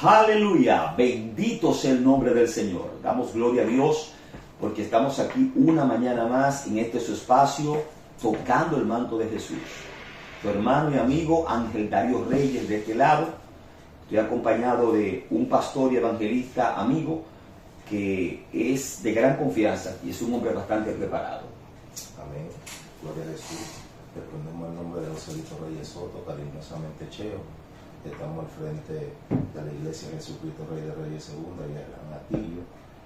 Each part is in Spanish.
Aleluya, bendito sea el nombre del Señor. Damos gloria a Dios porque estamos aquí una mañana más en este su espacio, tocando el manto de Jesús. Tu hermano y amigo Ángel Darío Reyes de este lado. Estoy acompañado de un pastor y evangelista amigo que es de gran confianza y es un hombre bastante preparado. Amén. Gloria a Jesús. Respondemos el nombre de Joselito Reyes Soto, cariñosamente Cheo. Estamos al frente de la Iglesia Jesucristo Rey de Reyes Segunda y el Gran Atillo.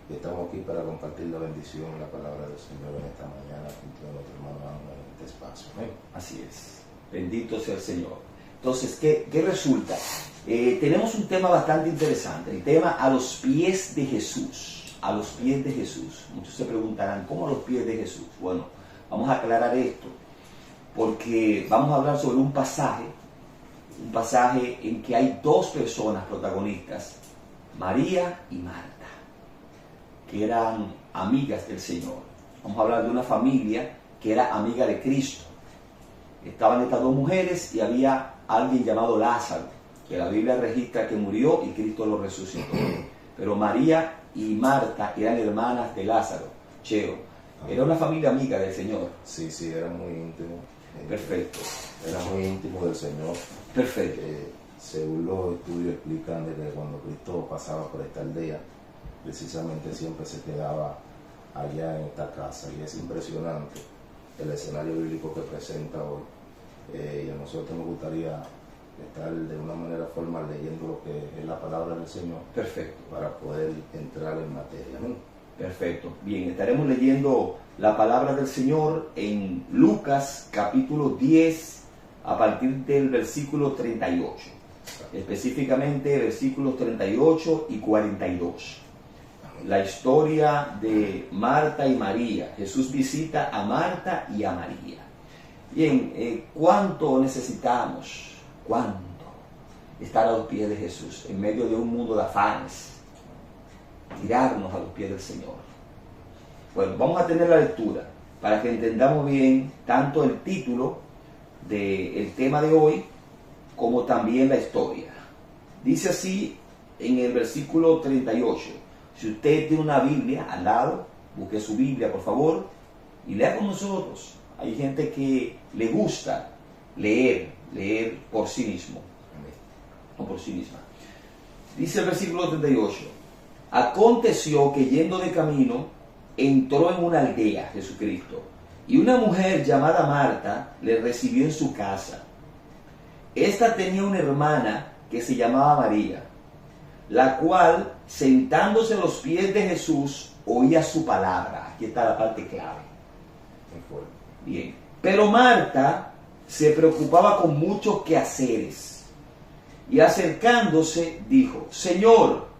Y estamos aquí para compartir la bendición y la palabra del Señor en esta mañana junto a nuestro hermano Ángel en este espacio. Amén. Así es. Bendito sea el Señor. Entonces, ¿qué resulta? Tenemos un tema bastante interesante. El tema a los pies de Jesús. A los pies de Jesús. Muchos se preguntarán, ¿cómo a los pies de Jesús? Bueno, vamos a aclarar esto. Porque vamos a hablar sobre un pasaje en que hay dos personas protagonistas, María y Marta, que eran amigas del Señor. Vamos a hablar de una familia que era amiga de Cristo. Estaban estas dos mujeres y había alguien llamado Lázaro, que la Biblia registra que murió y Cristo lo resucitó. Pero María y Marta eran hermanas de Lázaro. Cheo, era una familia amiga del Señor. Sí, eran muy íntimos. Perfecto. Era muy íntimo del Señor. Perfecto. Según los estudios explican de que cuando Cristo pasaba por esta aldea, precisamente siempre se quedaba allá en esta casa. Y es impresionante el escenario bíblico que presenta hoy. Y a nosotros nos gustaría estar de una manera formal leyendo lo que es la palabra del Señor. Perfecto. Para poder entrar en materia. ¿No? Perfecto. Bien, estaremos leyendo la palabra del Señor en Lucas capítulo 10 a partir del versículo 38. Específicamente versículos 38 y 42. La historia de Marta y María. Jesús visita a Marta y a María. Bien, ¿cuánto necesitamos? ¿Cuánto? Estar a los pies de Jesús en medio de un mundo de afanes. Tirarnos a los pies del Señor. Bueno, vamos a tener la lectura para que entendamos bien tanto el título del tema de hoy como también la historia. Dice así en el versículo 38. Si usted tiene una Biblia al lado, busque su Biblia por favor y lea con nosotros. Hay gente que le gusta leer por sí mismo o por sí misma. Dice el versículo 38. Aconteció que yendo de camino, entró en una aldea, Jesucristo, y una mujer llamada Marta le recibió en su casa. Esta tenía una hermana que se llamaba María, la cual, sentándose a los pies de Jesús, oía su palabra. Aquí está la parte clave. Bien. Pero Marta se preocupaba con muchos quehaceres, y acercándose dijo, Señor,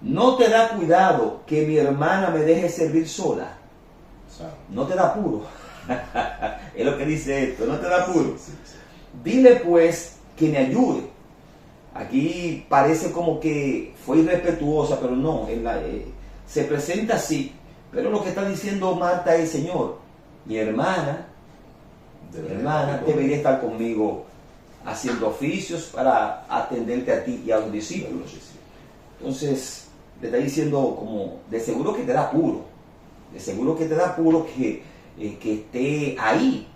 ¿no te da cuidado que mi hermana me deje servir sola? ¿No te da apuro? Es lo que dice esto, ¿no te da apuro? Dile pues que me ayude. Aquí parece como que fue irrespetuosa, pero no, se presenta así. Pero lo que está diciendo Marta es, Señor, mi hermana debería estar conmigo haciendo oficios para atenderte a ti y a los discípulos. Entonces, le está diciendo como, de seguro que te da apuro, que esté ahí,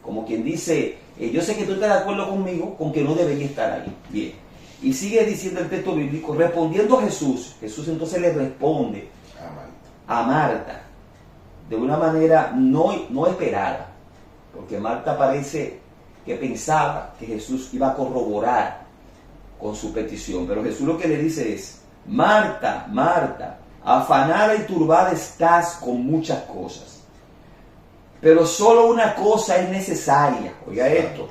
como quien dice, yo sé que tú estás de acuerdo conmigo con que no debería estar ahí. Bien, y sigue diciendo el texto bíblico, respondiendo Jesús entonces le responde a Marta, de una manera no esperada, porque Marta parece que pensaba que Jesús iba a corroborar con su petición, pero Jesús lo que le dice es, Marta, Marta, afanada y turbada estás con muchas cosas, pero solo una cosa es necesaria. Oiga esto,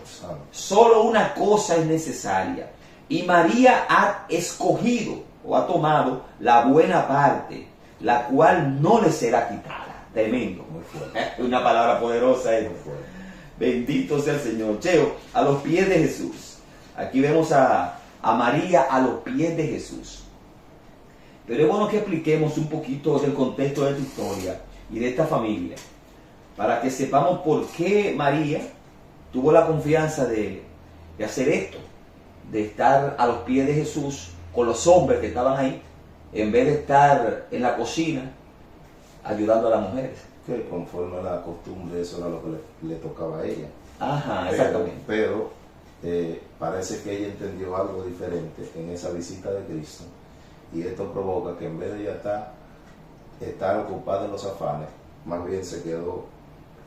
solo una cosa es necesaria. Y María ha escogido o ha tomado la buena parte, la cual no le será quitada. Tremendo. Muy fuerte. Una palabra poderosa es. Bendito sea el Señor. Cheo, a los pies de Jesús. Aquí vemos a María a los pies de Jesús. Pero es bueno que expliquemos un poquito del contexto de esta historia y de esta familia, para que sepamos por qué María tuvo la confianza de hacer esto, de estar a los pies de Jesús con los hombres que estaban ahí, en vez de estar en la cocina ayudando a las mujeres. Que conforme a la costumbre, eso era lo que le tocaba a ella. Ajá, exactamente. Pero parece que ella entendió algo diferente en esa visita de Cristo, y esto provoca que en vez de ella estar ocupada en los afanes, más bien se quedó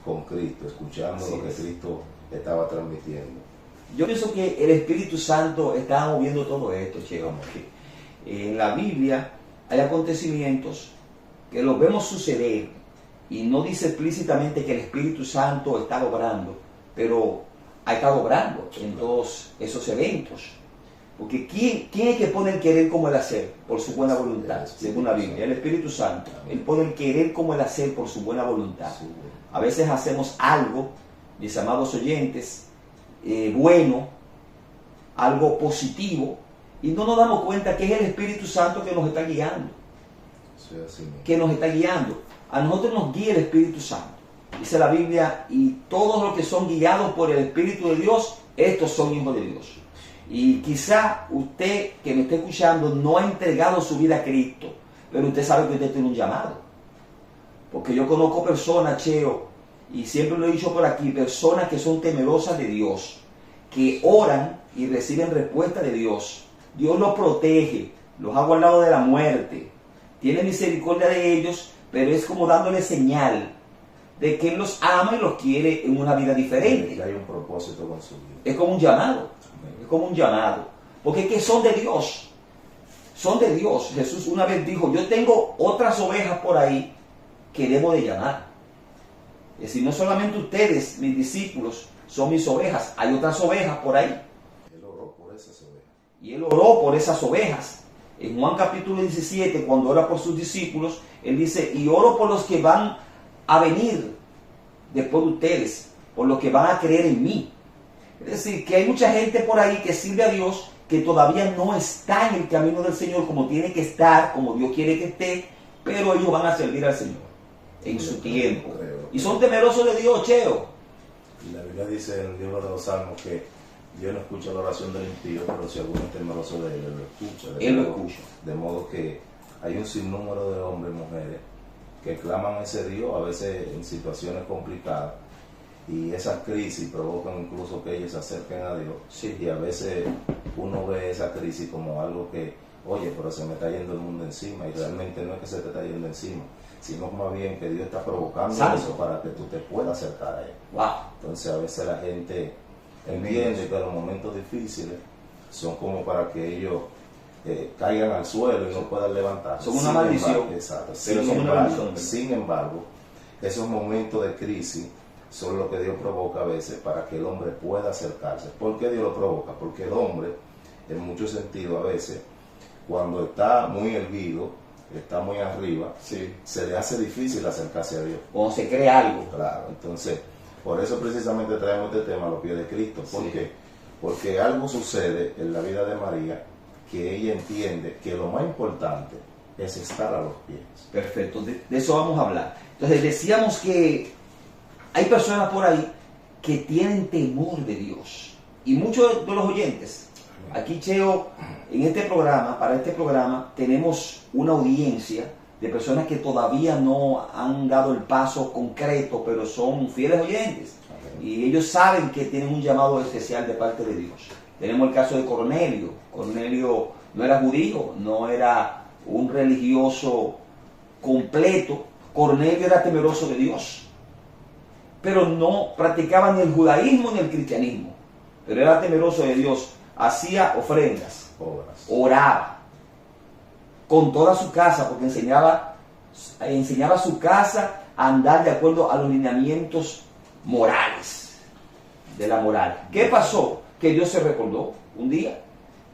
con Cristo, escuchando lo que Cristo estaba transmitiendo. Yo pienso que el Espíritu Santo está moviendo todo esto, Cheo. En la Biblia hay acontecimientos que los vemos suceder y no dice explícitamente que el Espíritu Santo está obrando, pero ha estado obrando en todos esos eventos. Porque ¿quién es que pone el querer como el hacer por su buena voluntad? Según la Biblia, el Espíritu Santo. Él pone el querer como el hacer por su buena voluntad. A veces hacemos algo, mis amados oyentes, bueno, algo positivo, y no nos damos cuenta que es el Espíritu Santo que nos está guiando. Que nos está guiando. A nosotros nos guía el Espíritu Santo. Dice la Biblia, y todos los que son guiados por el Espíritu de Dios, estos son hijos de Dios. Y quizá usted que me está escuchando no ha entregado su vida a Cristo, pero usted sabe que usted tiene un llamado. Porque yo conozco personas, Cheo, y siempre lo he dicho por aquí, personas que son temerosas de Dios, que oran y reciben respuesta de Dios. Dios los protege, los ha guardado de la muerte, tiene misericordia de ellos, pero es como dándole señal de que Él los ama y los quiere en una vida diferente. Que hay un propósito con su vida. Es como un llamado, es como un llamado, porque es que son de Dios, son de Dios. Jesús una vez dijo, yo tengo otras ovejas por ahí que debo de llamar. Es decir, no solamente ustedes, mis discípulos, son mis ovejas, hay otras ovejas por ahí. Él oró por esas ovejas. Y Él oró por esas ovejas. En Juan capítulo 17, cuando ora por sus discípulos, Él dice, y oro por los que van a venir después de ustedes, por los que van a creer en mí. Es decir, que hay mucha gente por ahí que sirve a Dios, que todavía no está en el camino del Señor como tiene que estar, como Dios quiere que esté, pero ellos van a servir al Señor en su tiempo. Y son temerosos de Dios, Cheo. Y la Biblia dice en el libro de los Salmos que Dios no escucha la oración del impío, pero si alguno es temeroso de él, Él lo escucha. Él lo escucha. De modo que hay un sinnúmero de hombres y mujeres que claman a ese Dios, a veces en situaciones complicadas, y esas crisis provocan incluso que ellos se acerquen a Dios. Sí. Y a veces uno ve esa crisis como algo que, oye, pero se me está yendo el mundo encima, y realmente no es que se te está yendo encima, sino más bien que Dios está provocando eso para que tú te puedas acercar a Él. Wow. Entonces a veces la gente entiende que los momentos difíciles son como para que ellos caigan al suelo y no puedan levantarse. Son una maldición. Exacto. Pero son una maldición. Sin embargo, esos momentos de crisis son lo que Dios provoca a veces para que el hombre pueda acercarse. ¿Por qué Dios lo provoca? Porque el hombre, en muchos sentidos, a veces, cuando está muy erguido, está muy arriba, sí, se le hace difícil acercarse a Dios. Cuando se cree algo. Claro, entonces, por eso precisamente traemos este tema a los pies de Cristo. ¿Por Sí. qué? Porque algo sucede en la vida de María que ella entiende que lo más importante es estar a los pies. Perfecto, de eso vamos a hablar. Entonces decíamos que hay personas por ahí que tienen temor de Dios. Y muchos de los oyentes, aquí Cheo, en este programa, para este programa, tenemos una audiencia de personas que todavía no han dado el paso concreto, pero son fieles oyentes. Y ellos saben que tienen un llamado especial de parte de Dios. Tenemos el caso de Cornelio. Cornelio no era judío, no era un religioso completo. Cornelio era temeroso de Dios, pero no practicaba ni el judaísmo ni el cristianismo, pero era temeroso de Dios, hacía ofrendas, oraba con toda su casa, porque enseñaba a su casa a andar de acuerdo a los lineamientos morales, de la moral. ¿Qué pasó? Que Dios se recordó un día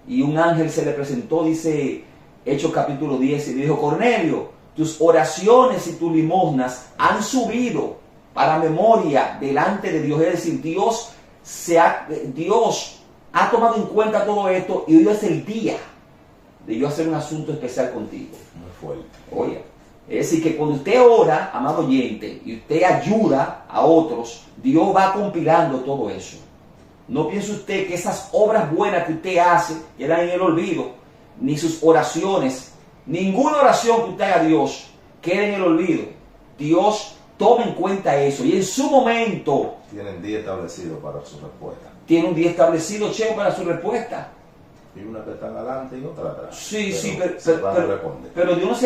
y un ángel se le presentó, dice Hechos capítulo 10, y dijo: Cornelio, tus oraciones y tus limosnas han subido para memoria delante de Dios. Es decir, Dios ha tomado en cuenta todo esto, y hoy es el día de yo hacer un asunto especial contigo. Muy fuerte. Oye, es decir, que cuando usted ora, amado oyente, y usted ayuda a otros, Dios va compilando todo eso. No piense usted que esas obras buenas que usted hace quedan en el olvido. ni sus oraciones, ninguna oración que usted haga a Dios quede en el olvido. Dios toma en cuenta eso y en su momento Tienen día establecido para su respuesta. tiene un día establecido, Cheo, para su respuesta. Y una que está adelante y otra atrás. Sí, Pero Dios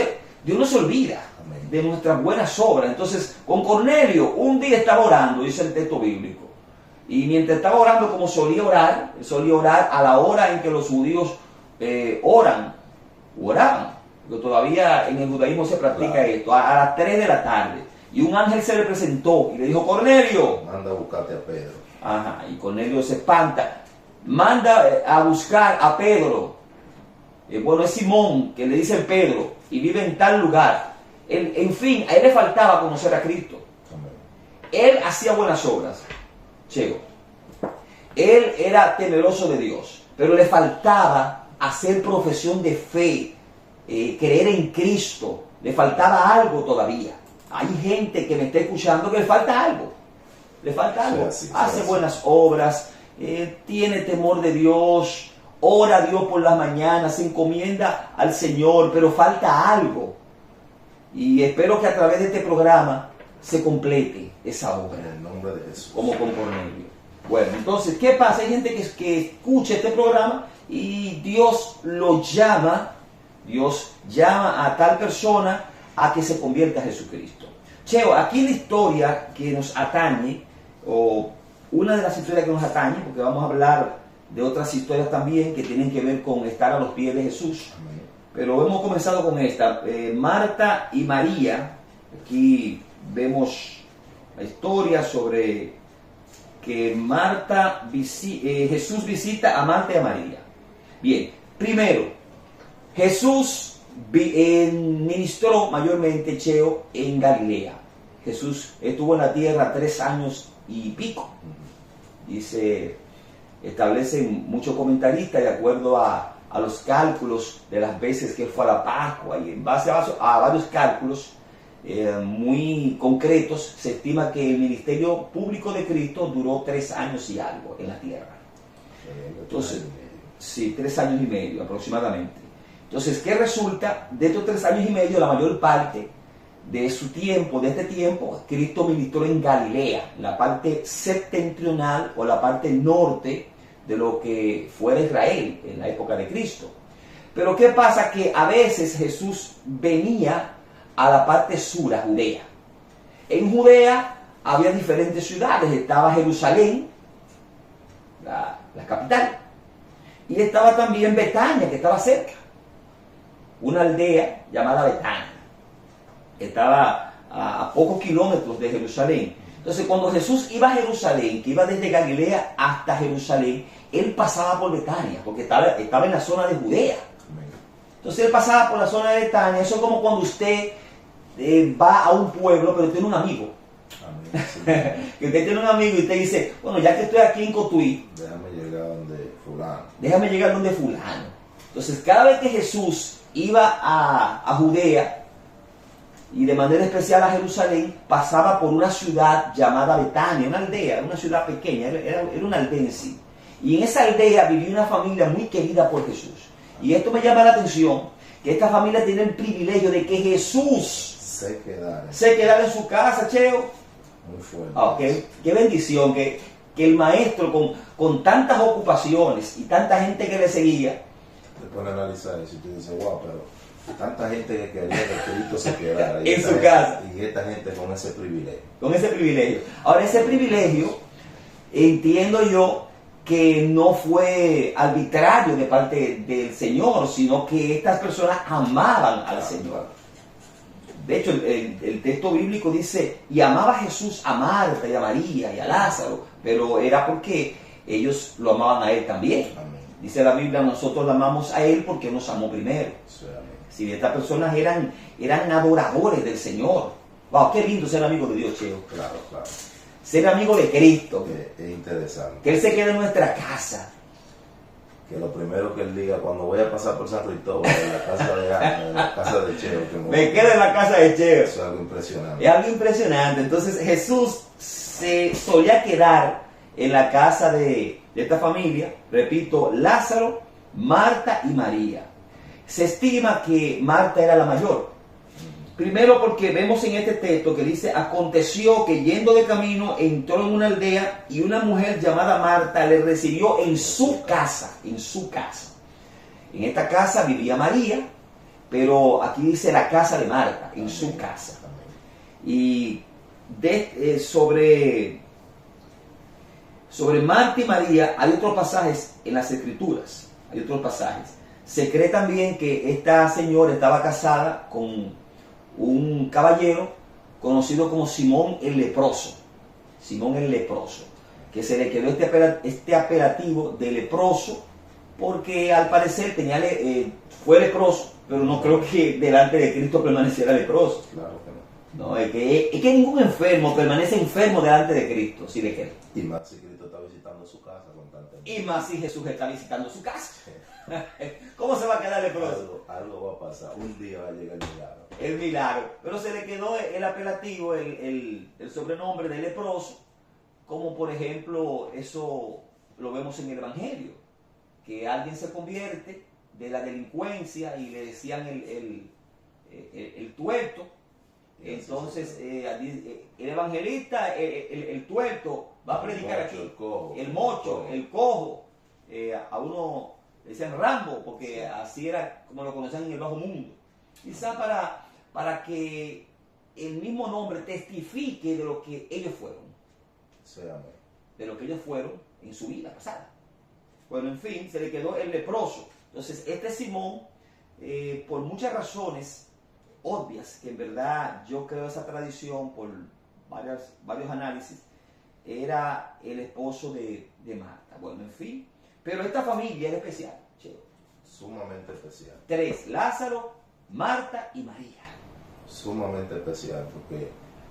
no se olvida Amén. de nuestras buenas obras. Entonces, con Cornelio, un día estaba orando, dice el texto bíblico. Y mientras estaba orando como solía orar a la hora en que los judíos oraban. Porque todavía en el judaísmo se practica Claro. esto, a las 3 de la tarde. Y un ángel se le presentó y le dijo, Cornelio. Manda a buscarte a Pedro. Ajá, y Cornelio se espanta. Manda a buscar a Pedro. Bueno, es Simón, que le dicen Pedro, y vive en tal lugar. En fin, a él le faltaba conocer a Cristo. Amén. Él hacía buenas obras, Cheo. Él era temeroso de Dios, pero le faltaba hacer profesión de fe, creer en Cristo. Le faltaba algo todavía. Hay gente que me está escuchando que le falta algo. Le falta algo. Sí, Hace sí. buenas obras, tiene temor de Dios, ora a Dios por las mañanas, se encomienda al Señor, pero falta algo. Y espero que a través de este programa se complete esa obra, En el nombre de Jesús. como con Cornelio. Bueno, entonces, ¿qué pasa? Hay gente que escucha este programa y Dios llama a tal persona a que se convierta a Jesucristo. Cheo, aquí la historia que nos atañe, o una de las historias que nos atañe, porque vamos a hablar de otras historias también que tienen que ver con estar a los pies de Jesús, Amén. pero hemos comenzado con esta. Marta y María. Aquí vemos la historia sobre que Jesús visita a Marta y a María. Bien, primero, Jesús ministró mayormente, Cheo, en Galilea. Jesús estuvo en la tierra 3 años y pico. Dice, establecen muchos comentaristas de acuerdo a los cálculos de las veces que él fue a la Pascua, y en base a varios cálculos muy concretos, se estima que el ministerio público de Cristo duró 3 años y algo en la tierra. Entonces, sí, 3 años y medio aproximadamente. Entonces, ¿qué resulta? De estos 3 años y medio, la mayor parte de este tiempo, Cristo ministró en Galilea, en la parte septentrional o la parte norte de lo que fuera Israel en la época de Cristo. Pero ¿qué pasa? Que a veces Jesús venía a la parte sur, a Judea. En Judea había diferentes ciudades. Estaba Jerusalén, la capital, y estaba también Betania, que estaba cerca, una aldea llamada Betania. Estaba a pocos kilómetros de Jerusalén. Entonces, cuando Jesús iba a Jerusalén, que iba desde Galilea hasta Jerusalén, él pasaba por Betania, porque estaba en la zona de Judea. Entonces él pasaba por la zona de Betania. Eso es como cuando usted va a un pueblo, pero tiene un amigo. Amén. Sí. Que usted tiene un amigo y usted dice, bueno, ya que estoy aquí en Cotuí, Déjame llegar donde fulano. déjame llegar donde fulano. Entonces, cada vez que Jesús iba a Judea, y de manera especial a Jerusalén, pasaba por una ciudad llamada Betania, una aldea, una ciudad pequeña, era una aldea en sí. Y en esa aldea vivía una familia muy querida por Jesús. Y esto me llama la atención, que esta familia tiene el privilegio de que Jesús Se quedara en su casa, Cheo. Muy fuerte. Qué bendición, que el maestro con tantas ocupaciones y tanta gente que le seguía. Te pone a analizar eso y tú dices, wow, pero tanta gente que quería que Cristo se quedara En su casa. Y esta gente con ese privilegio. Con ese privilegio. Ahora, ese privilegio, entiendo yo que no fue arbitrario de parte del Señor, sino que estas personas amaban al Señor. De hecho, el texto bíblico dice, y amaba Jesús a Marta y a María y a Lázaro, pero era porque ellos lo amaban a Él también. Amén. Dice la Biblia, nosotros lo amamos a Él porque nos amó primero. Sí, amén. Si estas personas eran adoradores del Señor. Wow, qué lindo ser amigo de Dios, Cheo. Claro, claro. Ser amigo de Cristo. Es interesante. Que Él se quede en nuestra casa. Que lo primero que él diga cuando voy a pasar por San Cristóbal, en la casa de Ana, en la casa de Cheo, que Me quedo en la casa de Cheo. Eso es algo impresionante. Es algo impresionante. Entonces Jesús se solía quedar en la casa de esta familia, repito, Lázaro, Marta y María. Se estima que Marta era la mayor. Primero porque vemos en este texto que dice, aconteció que yendo de camino entró en una aldea y una mujer llamada Marta le recibió en su casa, en su casa. En esta casa vivía María, pero aquí dice la casa de Marta, en su casa. Y sobre Marta y María hay otros pasajes en las Escrituras, hay otros pasajes. Se cree también que esta señora estaba casada con un caballero conocido como Simón el leproso. Simón el leproso, que se le quedó este apelativo de leproso porque al parecer fue leproso, pero no creo que delante de Cristo permaneciera leproso. Claro que no. No, es que ningún enfermo permanece enfermo delante de Cristo, si le cree. Y más si Cristo está visitando su casa constantemente. Y más si Jesús está visitando su casa. ¿Cómo se va a quedar leproso? Algo va a pasar, un día va a llegar el milagro. El milagro. Pero se le quedó el apelativo, el sobrenombre de leproso, como por ejemplo, eso lo vemos en el Evangelio, que alguien se convierte de la delincuencia y le decían el tuerto. Entonces el evangelista, el tuerto, va a predicar aquí, el mocho, el cojo, a uno le decían Rambo, porque así era como lo conocían en el bajo mundo. Quizá para que el mismo nombre testifique de lo que ellos fueron, de lo que ellos fueron en su vida pasada. Bueno, en fin, se le quedó el leproso. Entonces, este Simón, por muchas razones obvias, que en verdad yo creo esa tradición por varios análisis, era el esposo de Marta. Bueno, en fin, pero esta familia era especial, Cheo. Sumamente especial. 3, Lázaro, Marta y María. Sumamente especial, porque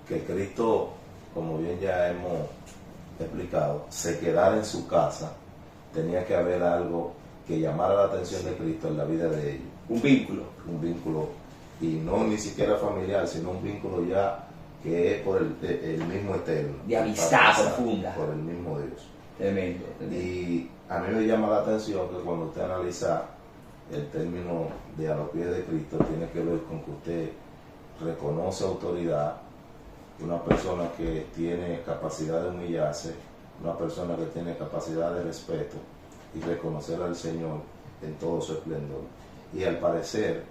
que Cristo, como bien ya hemos explicado, se quedara en su casa, tenía que haber algo que llamara la atención de Cristo en la vida de ellos. Un vínculo. Un vínculo, y no ni siquiera familiar, sino un vínculo ya que es por el mismo eterno. De amistad profunda. Por el mismo Dios. Tremendo. Y a mí me llama la atención que cuando usted analiza el término de a los pies de Cristo, tiene que ver con que usted reconoce autoridad, una persona que tiene capacidad de humillarse, una persona que tiene capacidad de respeto y reconocer al Señor en todo su esplendor. Y al parecer,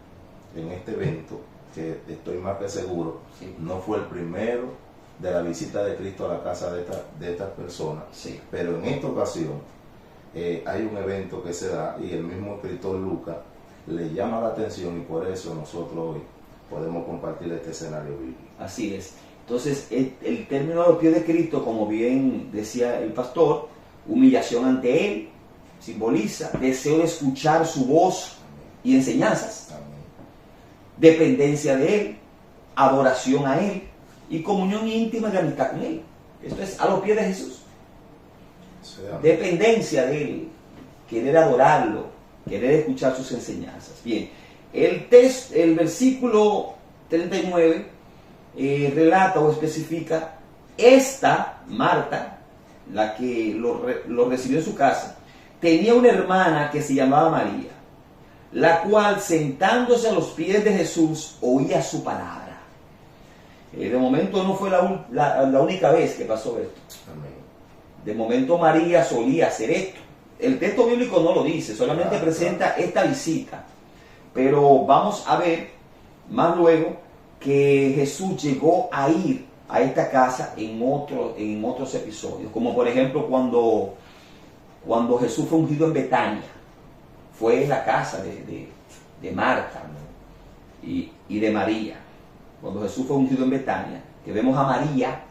en este evento, que estoy más que seguro, no fue el primero de la visita de Cristo a la casa de estas personas, pero en esta ocasión hay un evento que se da y el mismo escritor Lucas le llama la atención, y por eso nosotros hoy podemos compartir este escenario bíblico. Así es. Entonces, el término a los pies de Cristo, como bien decía el pastor, humillación ante Él, simboliza deseo de escuchar su voz y enseñanzas, dependencia de Él, adoración a Él y comunión íntima de amistad con Él. Esto es a los pies de Jesús. Dependencia de Él, querer adorarlo, querer escuchar sus enseñanzas. Bien, el versículo 39 relata o especifica, esta Marta, la que lo recibió en su casa, tenía una hermana que se llamaba María, la cual sentándose a los pies de Jesús oía su palabra. De momento no fue la única vez que pasó esto. Amén. De momento María solía hacer esto. El texto bíblico no lo dice, solamente presenta esta visita. Pero vamos a ver más luego que Jesús llegó a ir a esta casa en otros episodios. Como por ejemplo cuando Jesús fue ungido en Betania. Fue en la casa de Marta, ¿no? y de María. Cuando Jesús fue ungido en Betania, que vemos a María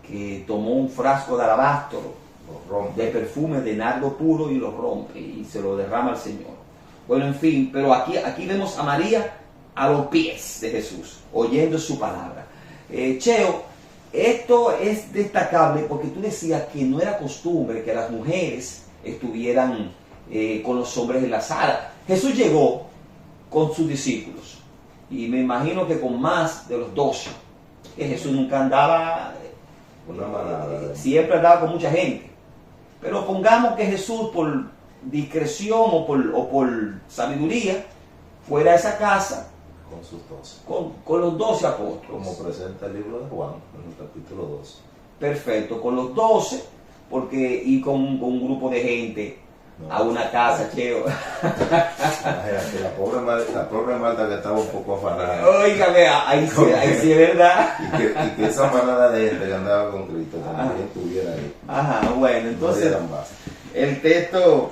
que tomó un frasco de alabastro de perfume de nardo puro y lo rompe y se lo derrama al Señor. Bueno, en fin, pero aquí vemos a María a los pies de Jesús, oyendo su palabra. Cheo, esto es destacable porque tú decías que no era costumbre que las mujeres estuvieran con los hombres en la sala. Jesús llegó con sus discípulos y me imagino que con más de los 12, que Jesús nunca andaba, siempre andaba con mucha gente. Pero pongamos que Jesús por discreción o por sabiduría fuera a esa casa Con sus 12. con los 12 apóstoles. Como presenta el libro de Juan, en el capítulo 12. Perfecto, con los 12, porque ir con un grupo de gente No, a una casa, cheo. Imagínate, la pobre Marta que estaba un poco afanada. Óigame, ahí sí es verdad. Y que esa manada de gente que andaba con Cristo también estuviera ahí. Ajá, bueno, entonces No dieran base. el texto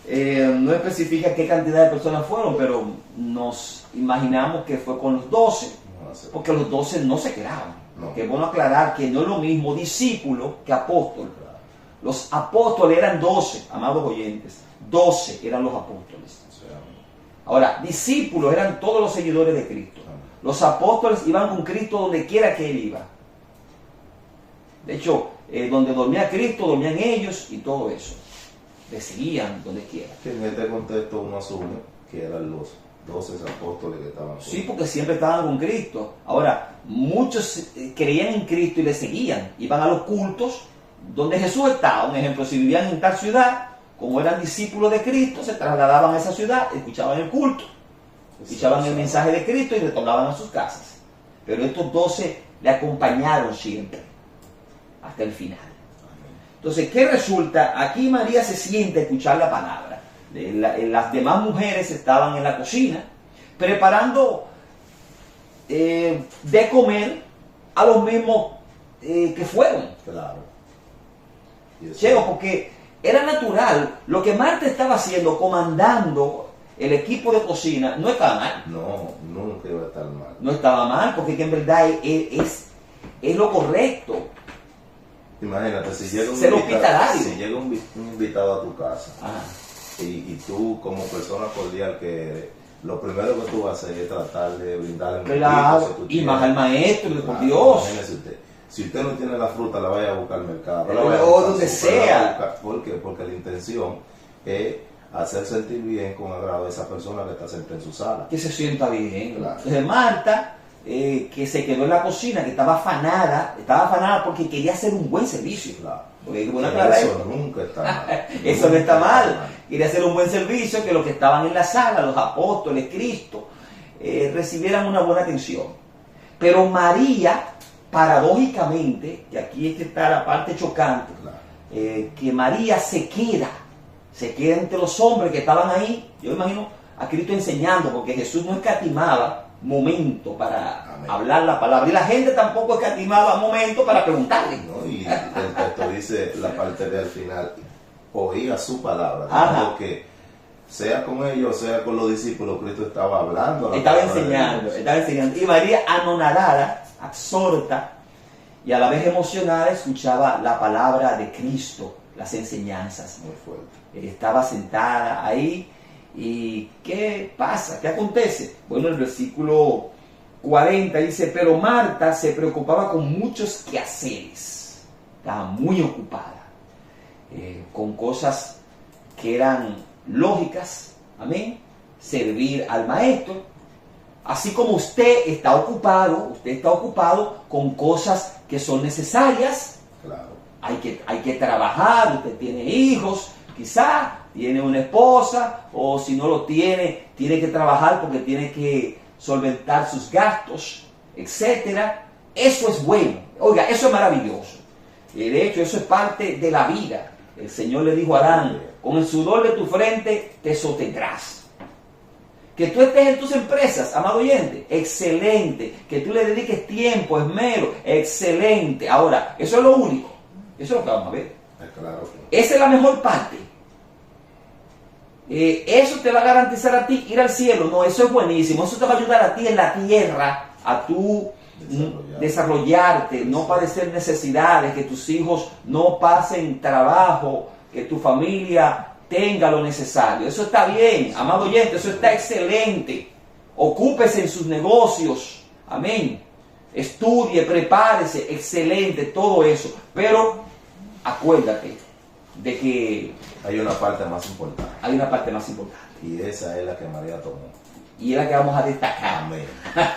no especifica qué cantidad de personas fueron, pero nos imaginamos que fue con los 12, No sé. porque los 12 no se quedaban. No. Que es bueno aclarar que no es lo mismo discípulo que apóstol. Claro. Los apóstoles eran 12, amados oyentes, 12 eran los apóstoles. O sea, Ahora, discípulos eran todos los seguidores de Cristo. Los apóstoles iban con Cristo donde quiera que Él iba. De hecho, donde dormía Cristo, dormían ellos y todo eso. Le seguían donde quiera. que en este contexto uno asume que eran los 12 apóstoles que estaban con Sí, porque siempre estaban con Cristo. Ahora, muchos creían en Cristo y le seguían. Iban a los cultos donde Jesús estaba. Un ejemplo, si vivían en tal ciudad, como eran discípulos de Cristo, se trasladaban a esa ciudad, escuchaban el culto, escuchaban el mensaje de Cristo y retornaban a sus casas. Pero estos 12 le acompañaron siempre, hasta el final. Entonces, ¿qué resulta? Aquí María se siente a escuchar la palabra. Las demás mujeres estaban en la cocina preparando de comer a los mismos que fueron. Claro. Y eso- Cheo, porque era natural. Lo que Marta estaba haciendo, comandando el equipo de cocina, no estaba mal. No, nunca iba a estar mal. No estaba mal, porque que en verdad es lo correcto. Imagínate, si llega Ser hospitalario. si llega un invitado a tu casa Ajá. y tú como persona cordial que eres, lo primero que tú vas a hacer es tratar de brindarle un Claro, poquito, si tú y tienes. más al maestro, por Claro, Dios. imagínese usted. Si usted no tiene la fruta, la vaya a buscar al mercado. O la vaya a buscar donde al súper, la sea. vaya a buscar. ¿Por qué? Porque la intención es hacer sentir bien con agrado a esa persona que está sentada en su sala. Que se sienta bien. Claro. Entonces Marta, que se quedó en la cocina, que estaba afanada porque quería hacer un buen servicio. Claro. Porque hay que poner Eso aclarar esto. nunca está mal. Eso no está mal. Quería hacer un buen servicio, que los que estaban en la sala, los apóstoles, Cristo, recibieran una buena atención. Pero María, paradójicamente, que aquí es que está la parte chocante, Claro. que María se queda entre los hombres que estaban ahí. Yo imagino a Cristo enseñando, porque Jesús no escatimaba momento para Amén. hablar la palabra, y la gente tampoco escatimaba momento para preguntarle. ¿No? Y el texto dice la parte de al final, oía su palabra. Ajá. Dijo que sea con ellos, sea con los discípulos, Cristo estaba hablando. la Estaba palabra de enseñando, Dios. Y María, anonadada, absorta y a la vez emocionada, escuchaba la palabra de Cristo, las enseñanzas. Muy fuerte. Estaba sentada ahí. ¿Y qué pasa? ¿Qué acontece? Bueno, el versículo 40 dice, pero Marta se preocupaba con muchos quehaceres. Estaba muy ocupada con cosas que eran lógicas. Amén. Servir al maestro. Así como usted está ocupado con cosas que son necesarias. Claro. Hay que trabajar, usted tiene hijos, quizá tiene una esposa, o si no lo tiene, tiene que trabajar porque tiene que solventar sus gastos, etcétera. Eso es bueno. Oiga, eso es maravilloso. De hecho, eso es parte de la vida. El Señor le dijo a Adán, con el sudor de tu frente te sostendrás. Que tú estés en tus empresas, amado oyente, excelente. Que tú le dediques tiempo, esmero, excelente. Ahora, eso es lo único. Eso es lo que vamos a ver. Claro que Esa es la mejor parte. Eso te va a garantizar a ti ir al cielo. No, eso es buenísimo. Eso te va a ayudar a ti en la tierra a tú desarrollarte, no padecer necesidades, que tus hijos no pasen trabajo, que tu familia tenga lo necesario. Eso está bien, amado oyente, eso está excelente. Ocúpese en sus negocios. Amén. Estudie, prepárese, excelente, todo eso. Pero acuérdate de que hay una parte más importante. hay una parte más importante. Y esa es la que María tomó. Y es la que vamos a destacar. Amén.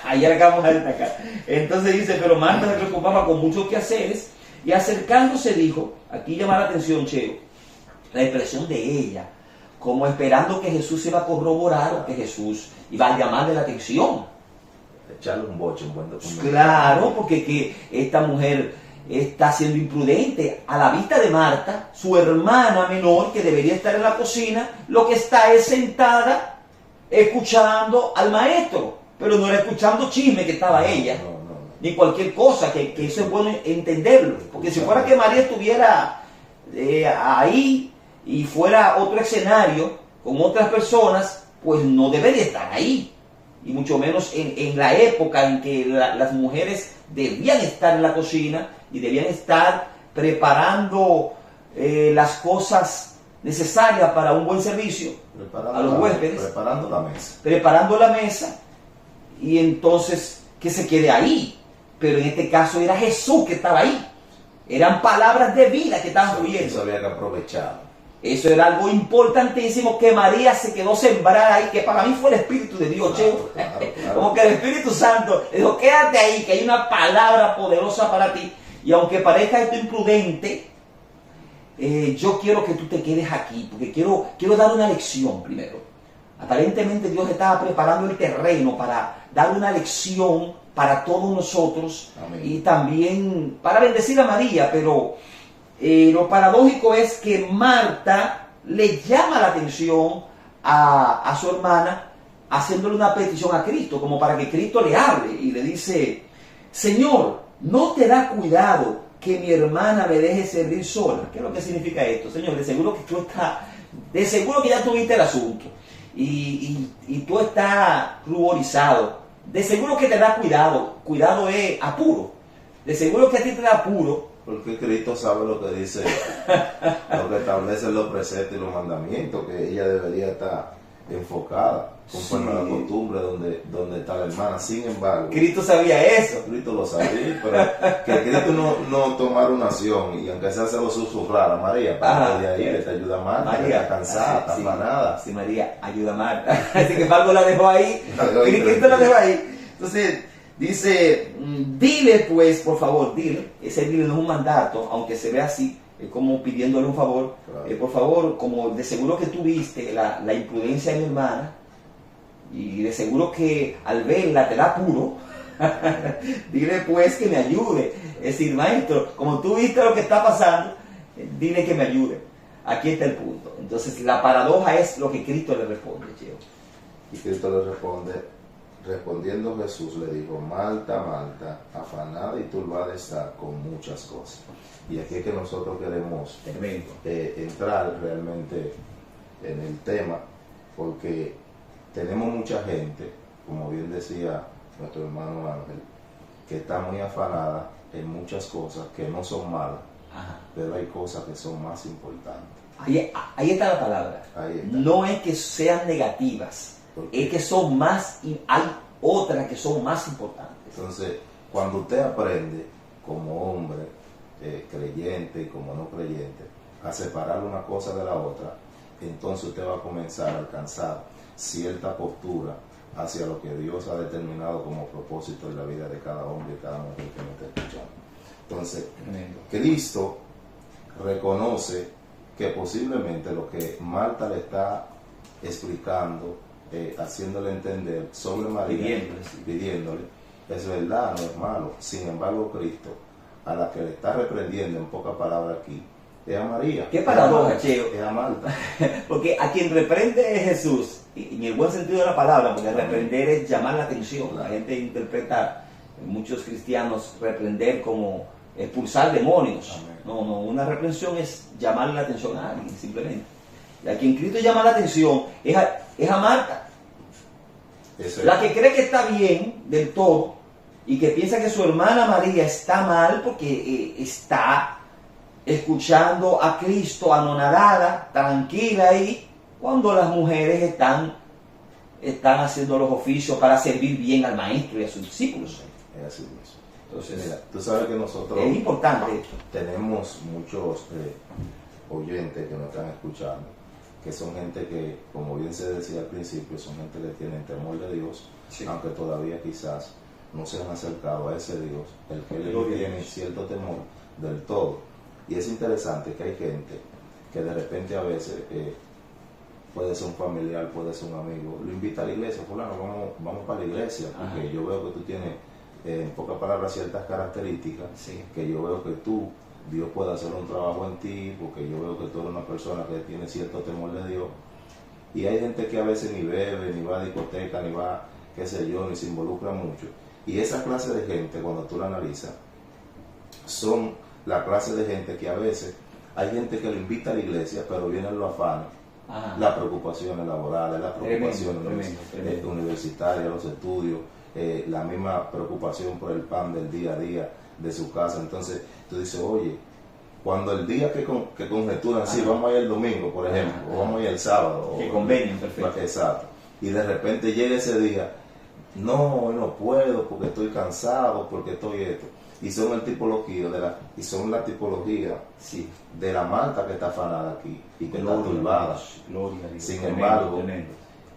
Ahí es la que vamos a destacar. Entonces dice, pero Marta se preocupaba con muchos quehaceres y acercándose dijo, aquí llama la atención, Cheo, la expresión de ella, como esperando que Jesús iba a corroborar o que Jesús iba a llamarle la atención. Echarle un boche, un buen documento. Claro, porque que esta mujer está siendo imprudente a la vista de Marta, su hermana menor, que debería estar en la cocina, lo que está es sentada escuchando al maestro, pero no era escuchando chisme que estaba ella, ni cualquier cosa, que eso es bueno entenderlo, porque si fuera que María estuviera ahí y fuera otro escenario con otras personas, pues no debería estar ahí. Y mucho menos en la época en que las mujeres debían estar en la cocina y debían estar preparando las cosas necesarias para un buen servicio a los huéspedes. Preparando la mesa y entonces que se quede ahí. Pero en este caso era Jesús que estaba ahí. Eran palabras de vida que estaban fluyendo. Eso había que aprovechar. Eso era algo importantísimo que María se quedó sembrada ahí, que para mí fue el Espíritu de Dios, claro. Como que el Espíritu Santo le dijo, quédate ahí, que hay una palabra poderosa para ti. Y aunque parezca esto imprudente, yo quiero que tú te quedes aquí, porque quiero dar una lección primero. Aparentemente Dios estaba preparando el terreno para dar una lección para todos nosotros. Amén. Y también para bendecir a María, pero lo paradójico es que Marta le llama la atención a su hermana haciéndole una petición a Cristo, como para que Cristo le hable y le dice, Señor, ¿no te da cuidado que mi hermana me deje servir sola? ¿Qué es lo que significa esto? Señor, de seguro que ya tuviste el asunto y tú estás ruborizado. De seguro que te da cuidado es apuro. De seguro que a ti te da apuro. Porque Cristo sabe lo que dice, lo que establece los preceptos y los mandamientos, que ella debería estar enfocada conforme a la costumbre donde está la hermana. Sin embargo, Cristo sabía eso. Cristo lo sabía, pero que Cristo no tomara una acción y aunque sea se lo susurrara, María, para que de ahí te ayuda a Marta, María, está cansada, está afanada. Sí, María, ayuda a Marta. Así que Pablo la dejó ahí. Cristo la dejó ahí. Entonces, dice, dile pues, por favor, dile. Ese dile no es un mandato, aunque se ve así, es como pidiéndole un favor. Claro. Por favor, como de seguro que tú viste la imprudencia de mi hermana, y de seguro que al verla te da apuro, dile pues que me ayude. Es decir, maestro, como tú viste lo que está pasando, dile que me ayude. Aquí está el punto. Entonces, la paradoja es lo que Cristo le responde, Cheo. Y Cristo le responde, respondiendo Jesús le dijo, Marta, Marta, afanada y turbada está con muchas cosas. Y aquí es que nosotros queremos entrar realmente en el tema, porque tenemos mucha gente, como bien decía nuestro hermano Ángel, que está muy afanada en muchas cosas que no son malas, pero hay cosas que son más importantes. Ahí está la palabra. Ahí está. No es que sean negativas, es que son más, hay otras que son más importantes. Entonces, cuando usted aprende como hombre, creyente y como no creyente, a separar una cosa de la otra, entonces usted va a comenzar a alcanzar cierta postura hacia lo que Dios ha determinado como propósito en la vida de cada hombre y cada mujer que me está escuchando. Entonces, Cristo reconoce que posiblemente lo que Marta le está explicando, haciéndole entender sobre María, pidiéndole, es verdad, no es malo. Sin embargo, Cristo, a la que le está reprendiendo en pocas palabras aquí, es a María. ¿Qué paradoja, Cheo? Es a Marta. Porque a quien reprende es Jesús, en el buen sentido de la palabra, porque reprender es llamar la atención. La gente interpreta, muchos cristianos, reprender como expulsar demonios. No, una reprensión es llamar la atención a alguien, simplemente. Y a quien Cristo llama la atención es a Marta. La que cree que está bien del todo y que piensa que su hermana María está mal porque está escuchando a Cristo anonadada, tranquila ahí, cuando las mujeres están haciendo los oficios para servir bien al maestro y a sus discípulos. Es así mismo. Entonces, mira, tú sabes que nosotros es importante esto. Tenemos muchos oyentes que nos están escuchando, que son gente que, como bien se decía al principio, son gente que tienen temor de Dios, sí, aunque todavía quizás no se han acercado a ese Dios, el que le tiene cierto temor del todo. Y es interesante que hay gente que de repente a veces puede ser un familiar, puede ser un amigo, lo invita a la iglesia, fulano, vamos para la iglesia, porque yo veo que tú tienes, en pocas palabras, ciertas características, que yo veo que Dios puede hacer un trabajo en ti, porque yo veo que tú eres una persona que tiene cierto temor de Dios. Y hay gente que a veces ni bebe, ni va a discoteca, ni va, qué sé yo, ni se involucra mucho. Y esa clase de gente, cuando tú la analizas, son la clase de gente que a veces hay gente que lo invita a la iglesia, pero vienen los afanes, las preocupaciones laborales, las preocupaciones universitarias, los estudios, la misma preocupación por el pan del día a día de su casa. Entonces tú dices, oye, cuando el día que conjeturan, sí, vamos a ir el domingo, por ejemplo, o vamos a ir el sábado, que convenien, perfecto. Exacto. Y de repente llega ese día, no, hoy no puedo porque estoy cansado, porque estoy esto. Y son la tipología de la manta que está afanada aquí y que está turbada. Sin embargo,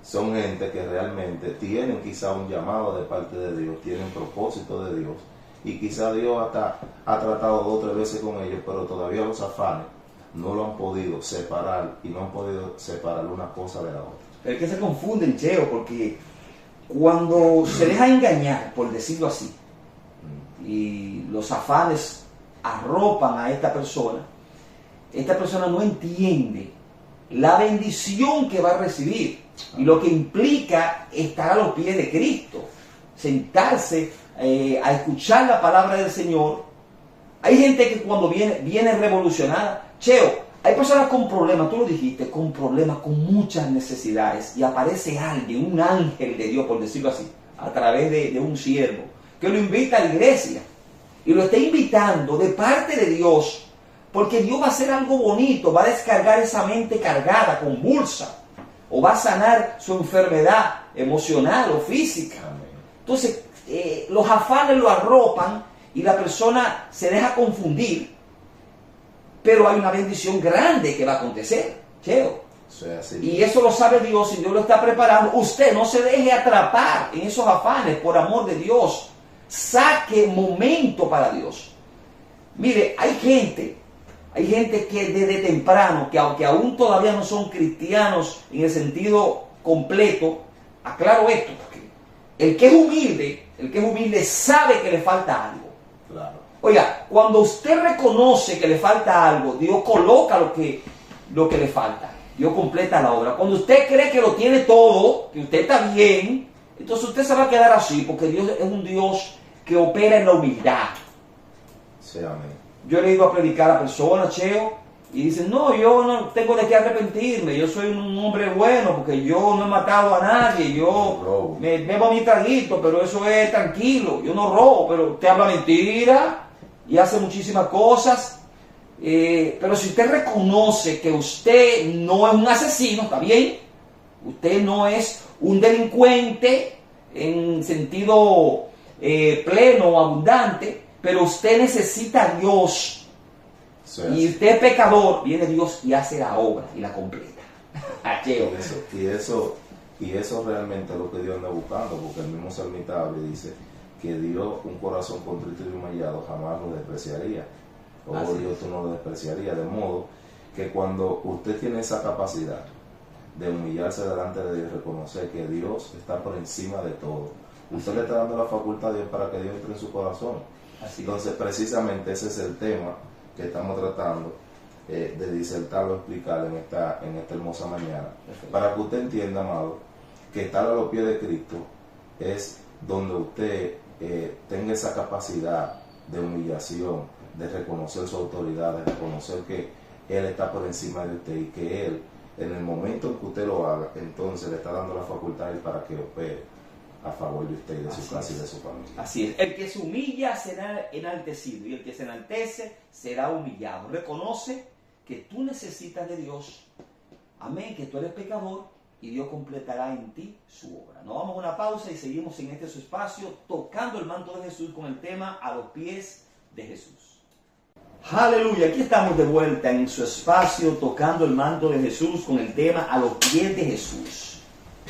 son gente que realmente tienen quizá un llamado de parte de Dios, tienen propósito de Dios, y quizá Dios hasta ha tratado 2 o 3 veces con ellos, pero todavía los afanes no lo han podido separar, y no han podido separar una cosa de la otra. Pero es que se confunden, Cheo, porque cuando se deja engañar, por decirlo así, y los afanes arropan a esta persona no entiende la bendición que va a recibir y lo que implica estar a los pies de Cristo, sentarse a escuchar la palabra del Señor. Hay gente que cuando viene revolucionada, Cheo, hay personas con problemas, tú lo dijiste, con problemas, con muchas necesidades, y aparece alguien, un ángel de Dios, por decirlo así, a través de un siervo, que lo invita a la iglesia, y lo está invitando de parte de Dios, porque Dios va a hacer algo bonito, va a descargar esa mente cargada, convulsa, o va a sanar su enfermedad emocional o física. Entonces, los afanes lo arropan, y la persona se deja confundir, pero hay una bendición grande que va a acontecer, Cheo. Y eso lo sabe Dios, y Dios lo está preparando. Usted no se deje atrapar en esos afanes, por amor de Dios. Saque momento para Dios. Mire, hay gente que desde temprano, que aunque aún todavía no son cristianos en el sentido completo, aclaro esto, porque el que es humilde sabe que le falta algo. Claro. Oiga, cuando usted reconoce que le falta algo, Dios coloca lo que le falta. Dios completa la obra. Cuando usted cree que lo tiene todo, que usted está bien, entonces usted se va a quedar así, porque Dios es un Dios que opera en la humildad. Sí, amén. Yo he ido a predicar a personas, Cheo, y dicen, no, yo no tengo de qué arrepentirme, yo soy un hombre bueno, porque yo no he matado a nadie, yo me bebo mi traguito, pero eso es tranquilo, yo no robo, pero usted habla mentira y hace muchísimas cosas. Pero si usted reconoce que usted no es un asesino, está bien, usted no es un delincuente en sentido pleno o abundante, pero usted necesita a Dios, y usted es pecador, viene Dios y hace la obra y la completa. y eso realmente es lo que Dios anda buscando, porque el mismo salmista dice que Dios, un corazón contrito y humillado, jamás lo despreciaría. Dios, tú no lo despreciarías, de modo que cuando usted tiene esa capacidad de humillarse delante de Dios, reconocer que Dios está por encima de todo, usted le está dando la facultad a Dios para que Dios entre en su corazón. Entonces, precisamente ese es el tema que estamos tratando de disertarlo, explicar en esta hermosa mañana. Perfecto. Para que usted entienda, amado, que estar a los pies de Cristo es donde usted tenga esa capacidad de humillación, de reconocer su autoridad, de reconocer que Él está por encima de usted, y que Él, en el momento en que usted lo haga, entonces le está dando la facultad para que opere a favor de usted y de su casa y de su familia. Así es. El que se humilla será enaltecido, y el que se enaltece será humillado. Reconoce que tú necesitas de Dios. Amén, que tú eres pecador, y Dios completará en ti su obra. Nos vamos a una pausa y seguimos en su espacio, tocando el manto de Jesús, con el tema A los pies de Jesús. Aleluya, aquí estamos de vuelta en su espacio, tocando el manto de Jesús, con el tema A los pies de Jesús.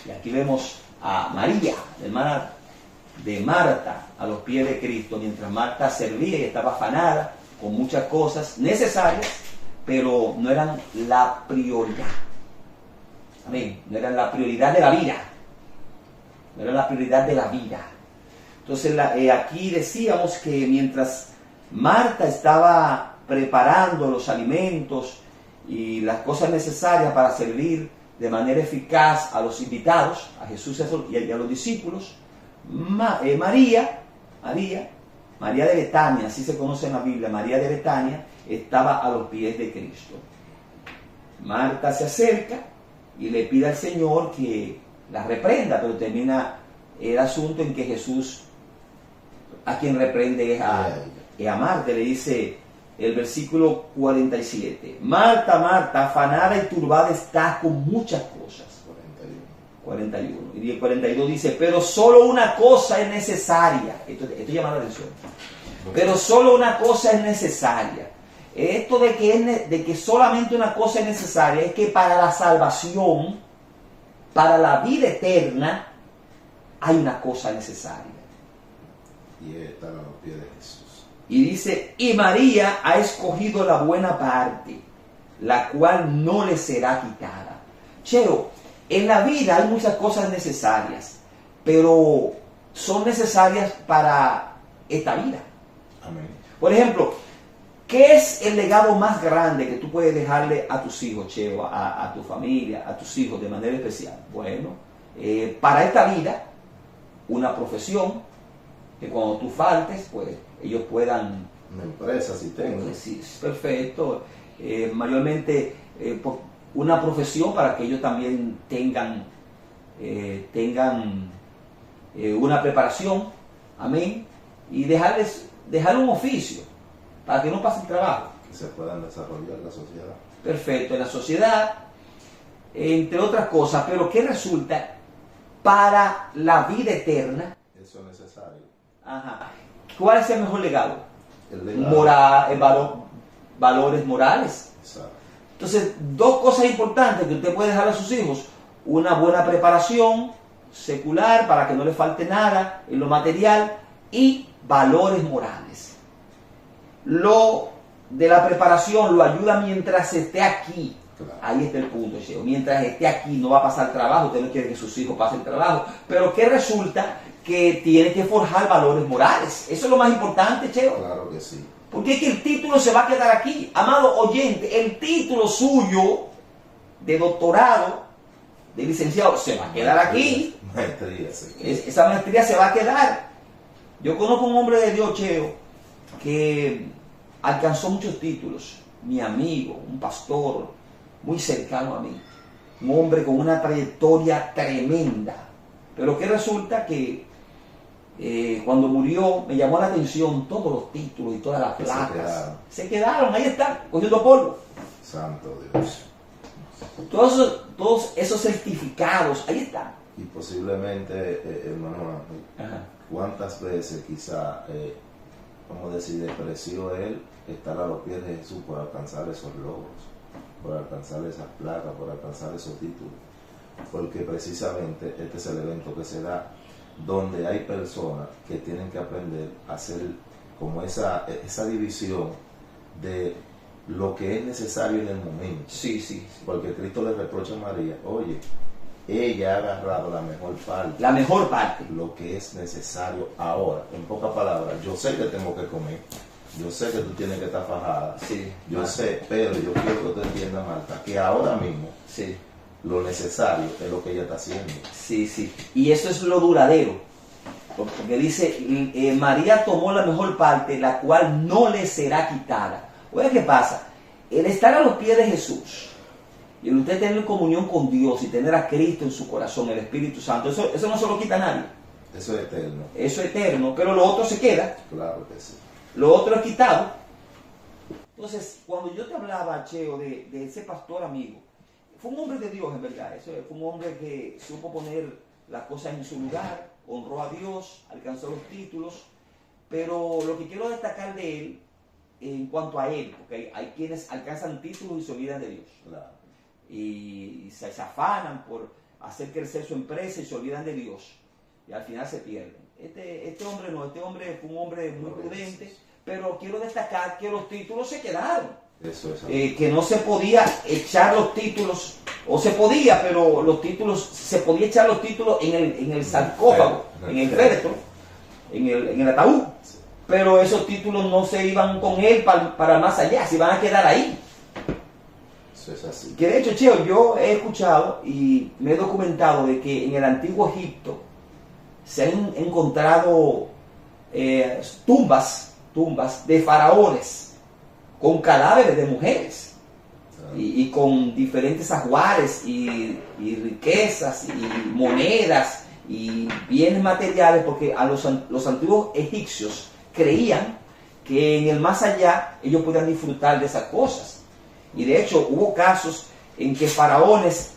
Y aquí vemos a María, hermana de Marta, a los pies de Cristo, mientras Marta servía y estaba afanada con muchas cosas necesarias, pero no eran la prioridad. Amén. No eran la prioridad de la vida. No eran la prioridad de la vida. Entonces aquí decíamos que mientras Marta estaba preparando los alimentos y las cosas necesarias para servir de manera eficaz a los invitados, a Jesús y a los discípulos, María de Betania, así se conoce en la Biblia, María de Betania, estaba a los pies de Cristo. Marta se acerca y le pide al Señor que la reprenda, pero termina el asunto en que Jesús a quien reprende es a Marta. Le dice el versículo 47, Marta, Marta, afanada y turbada estás con muchas cosas. 41. Y el 42 dice, pero solo una cosa es necesaria. Esto llama la atención. Pero solo una cosa es necesaria. Esto de que solamente una cosa es necesaria es que para la salvación, para la vida eterna, hay una cosa necesaria. Y está a los pies de Jesús. Y dice, y María ha escogido la buena parte, la cual no le será quitada. Cheo, en la vida hay muchas cosas necesarias, pero son necesarias para esta vida. Amén. Por ejemplo, ¿qué es el legado más grande que tú puedes dejarle a tus hijos, Cheo, a tu familia, a tus hijos de manera especial? Bueno, para esta vida, una profesión, que cuando tú faltes, pues ellos puedan... Una empresa, si tengo. Sí, perfecto. Mayormente una profesión para que ellos también tengan una preparación, amén, y dejar un oficio para que no pasen trabajo. Que se puedan desarrollar en la sociedad. Perfecto, en la sociedad, entre otras cosas, pero ¿qué resulta para la vida eterna? Eso es necesario. Ajá. ¿Cuál es el mejor legado? El legado. Valores morales. Exacto. Entonces, dos cosas importantes que usted puede dejar a sus hijos: una buena preparación secular para que no le falte nada en lo material y valores morales. Lo de la preparación lo ayuda mientras esté aquí. Claro. Ahí está el punto, Cheo. Mientras esté aquí no va a pasar trabajo, usted no quiere que sus hijos pasen trabajo, pero ¿qué resulta? Que tiene que forjar valores morales. Eso es lo más importante, Cheo. Claro que sí. Porque es que el título se va a quedar aquí. Amado oyente, el título suyo de doctorado, de licenciado, se va a quedar aquí. Maestría, sí. Esa maestría se va a quedar. Yo conozco un hombre de Dios, Cheo, que alcanzó muchos títulos. Mi amigo, un pastor muy cercano a mí. Un hombre con una trayectoria tremenda. Pero que resulta que cuando murió me llamó la atención todos los títulos y todas las placas. Se quedaron, ahí están, cogiendo polvo. Santo Dios. Todos esos certificados, ahí están. Y posiblemente, hermano, ¿cuántas veces quizá, vamos a decir, despreció él estar a los pies de Jesús por alcanzar esos logros, por alcanzar esas placas, por alcanzar esos títulos? Porque precisamente este es el evento que se da donde hay personas que tienen que aprender a hacer como esa división de lo que es necesario en el momento. Sí. Porque Cristo le reprocha a María, oye, ella ha agarrado la mejor parte. La mejor parte. Lo que es necesario ahora. En pocas palabras, yo sé que tengo que comer, yo sé que tú tienes que estar fajada, Sí. yo sé, pero yo quiero que tú entiendas, Marta, que ahora mismo Sí. lo necesario es lo que ella está haciendo. Sí. Y eso es lo duradero. Porque dice, María tomó la mejor parte, la cual no le será quitada. Oye, ¿qué pasa? El estar a los pies de Jesús y el usted tener comunión con Dios y tener a Cristo en su corazón, el Espíritu Santo, eso no se lo quita a nadie. Eso es eterno. Eso es eterno, pero lo otro se queda. Claro que sí. Lo otro es quitado. Entonces, cuando yo te hablaba, Cheo, de ese pastor amigo, fue un hombre de Dios, en verdad. Eso fue un hombre que supo poner las cosas en su lugar, honró a Dios, alcanzó los títulos, pero lo que quiero destacar de él, en cuanto a él, porque hay quienes alcanzan títulos y se olvidan de Dios. Claro. Y se afanan por hacer crecer su empresa y se olvidan de Dios. Y al final se pierden. Este hombre no, este hombre fue un hombre muy prudente, pero quiero destacar que los títulos se quedaron. Eso es que no se podía echar los títulos o se podía, pero los títulos, se podía echar los títulos en el sarcófago, en el féretro, en el ataúd, pero esos títulos no se iban con él para más allá, se iban a quedar ahí. Eso es así. Que de hecho, Cheo, yo he escuchado y me he documentado de que en el antiguo Egipto se han encontrado tumbas de faraones con cadáveres de mujeres y con diferentes ajuares y riquezas y monedas y bienes materiales, porque a los antiguos egipcios creían que en el más allá ellos podían disfrutar de esas cosas. Y de hecho hubo casos en que faraones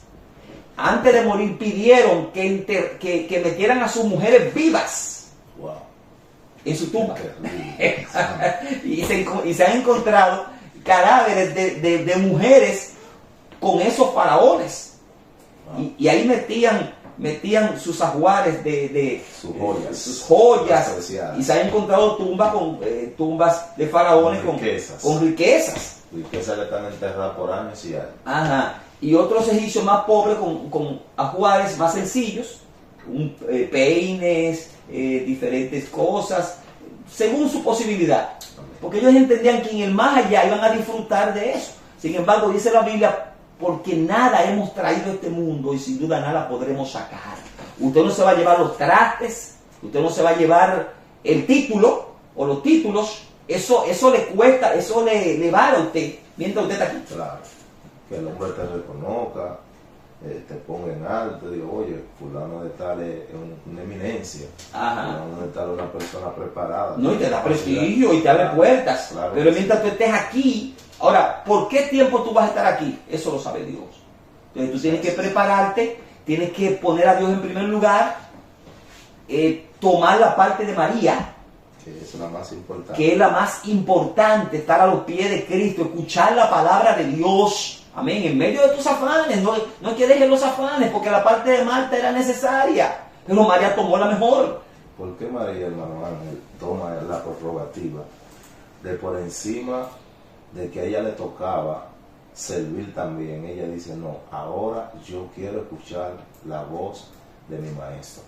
antes de morir pidieron que metieran a sus mujeres vivas. Wow. En su tumba. y se han encontrado cadáveres de mujeres con esos faraones. Wow. Y ahí metían sus ajuares sus joyas y se han encontrado tumbas de faraones con riquezas. Riquezas que están enterradas por años y años. Ajá. Y otros egipcios más pobres con ajuares más sencillos, peines, diferentes cosas, según su posibilidad. Porque ellos entendían que en el más allá iban a disfrutar de eso. Sin embargo, dice la Biblia, porque nada hemos traído a este mundo y sin duda nada podremos sacar. Usted no se va a llevar los trastes, usted no se va a llevar el título o los títulos, eso le cuesta, eso le vale a usted mientras usted está aquí. Claro, que el hombre te reconozca, te ponga en alto, digo, oye, fulano de tal es una eminencia, fulano de tal es una persona preparada. No, y te da prestigio y te abre puertas, claro, pero mientras tú estés aquí, ahora, ¿por qué tiempo tú vas a estar aquí? Eso lo sabe Dios. Entonces tú tienes que prepararte, tienes que poner a Dios en primer lugar, tomar la parte de María, que es la más importante. Que es la más importante, estar a los pies de Cristo, escuchar la palabra de Dios. Amén. En medio de tus afanes, no es que dejes los afanes, porque la parte de Marta era necesaria, pero María tomó la mejor. ¿Por qué María, hermano Ángel, toma la prerrogativa de por encima de que a ella le tocaba servir también? Ella dice, no, ahora yo quiero escuchar la voz de mi maestro.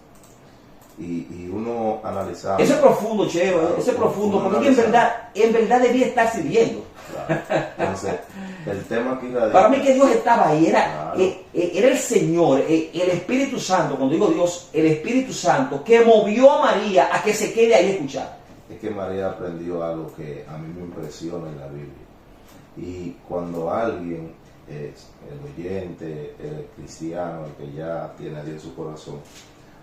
Y uno analizaba. Eso es profundo, Cheo, claro, eso es profundo, porque en verdad debía estar sirviendo. Claro. Entonces, el tema aquí radica. Para mí que Dios estaba ahí, era el Señor, el Espíritu Santo, cuando digo Dios, el Espíritu Santo, que movió a María a que se quede ahí a escuchar. Es que María aprendió algo que a mí me impresiona en la Biblia. Y cuando alguien, el oyente, el cristiano, el que ya tiene a Dios en su corazón,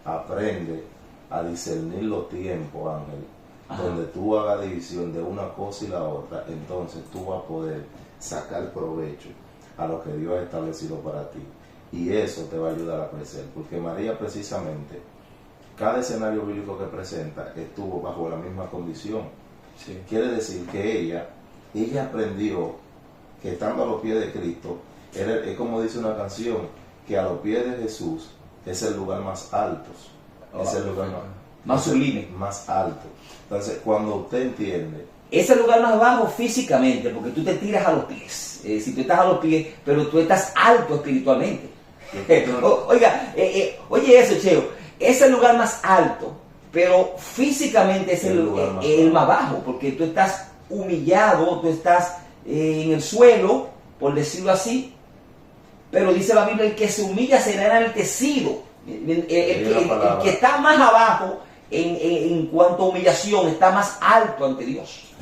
aprende a discernir los tiempos, Ángel, donde tú hagas división de una cosa y la otra, entonces tú vas a poder sacar provecho a lo que Dios ha establecido para ti. Y eso te va a ayudar a crecer, porque María precisamente, cada escenario bíblico que presenta estuvo bajo la misma condición. Sí. Quiere decir que ella aprendió que estando a los pies de Cristo, es como dice una canción, que a los pies de Jesús es el lugar más alto. Es el lugar más sublime, más alto. Entonces, cuando usted entiende, es el lugar más bajo físicamente, porque tú te tiras a los pies. Si tú estás a los pies, pero tú estás alto espiritualmente. Oiga, oye eso, Cheo, es el lugar más alto, pero físicamente es el más bajo, porque tú estás humillado, tú estás en el suelo, por decirlo así. Pero dice la Biblia, el que se humilla será enaltecido. El que está más abajo en cuanto a humillación está más alto ante Dios.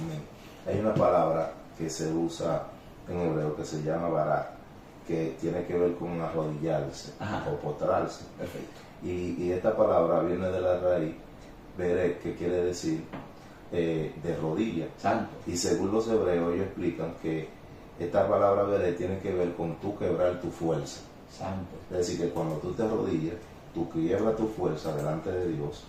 Hay una palabra que se usa en hebreo que se llama barak, que tiene que ver con arrodillarse o postrarse. Perfecto. Y esta palabra viene de la raíz berek, que quiere decir de rodilla. Santo. Y según los hebreos ellos explican que esta palabra berek tiene que ver con tú quebrar tu fuerza. Santo. Es decir, que cuando tú te arrodillas, tú quiebras tu fuerza delante de Dios,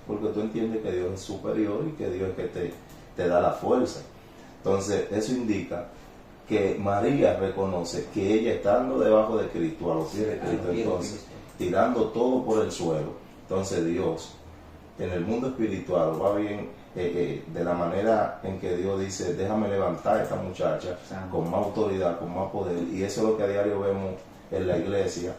porque tú entiendes que Dios es superior y que Dios es que te da la fuerza. Entonces, eso indica que María reconoce que ella, estando debajo de Cristo, a los pies de Cristo, entonces, tirando todo por el suelo, entonces Dios, en el mundo espiritual, va bien de la manera en que Dios dice, déjame levantar a esta muchacha con más autoridad, con más poder, y eso es lo que a diario vemos en la iglesia,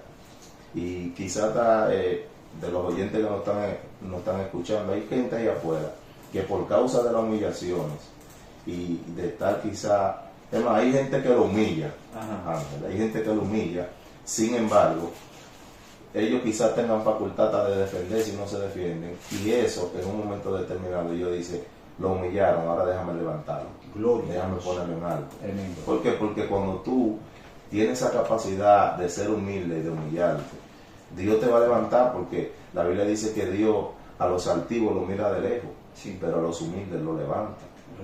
y quizás de los oyentes que nos están escuchando, hay gente ahí afuera que por causa de las humillaciones y de estar quizás, es más, hay gente que lo humilla, Ángel, hay gente que lo humilla, sin embargo, ellos quizás tengan facultad de defenderse y no se defienden, y eso en un momento determinado ellos dicen, lo humillaron, ahora déjame levantarlo, déjame ponerlo en alto. Tremendo. ¿Por qué? Porque cuando tú tienes esa capacidad de ser humilde y de humillarte, Dios te va a levantar, porque la Biblia dice que Dios a los altivos los mira de lejos, Sí. pero a los humildes lo levanta,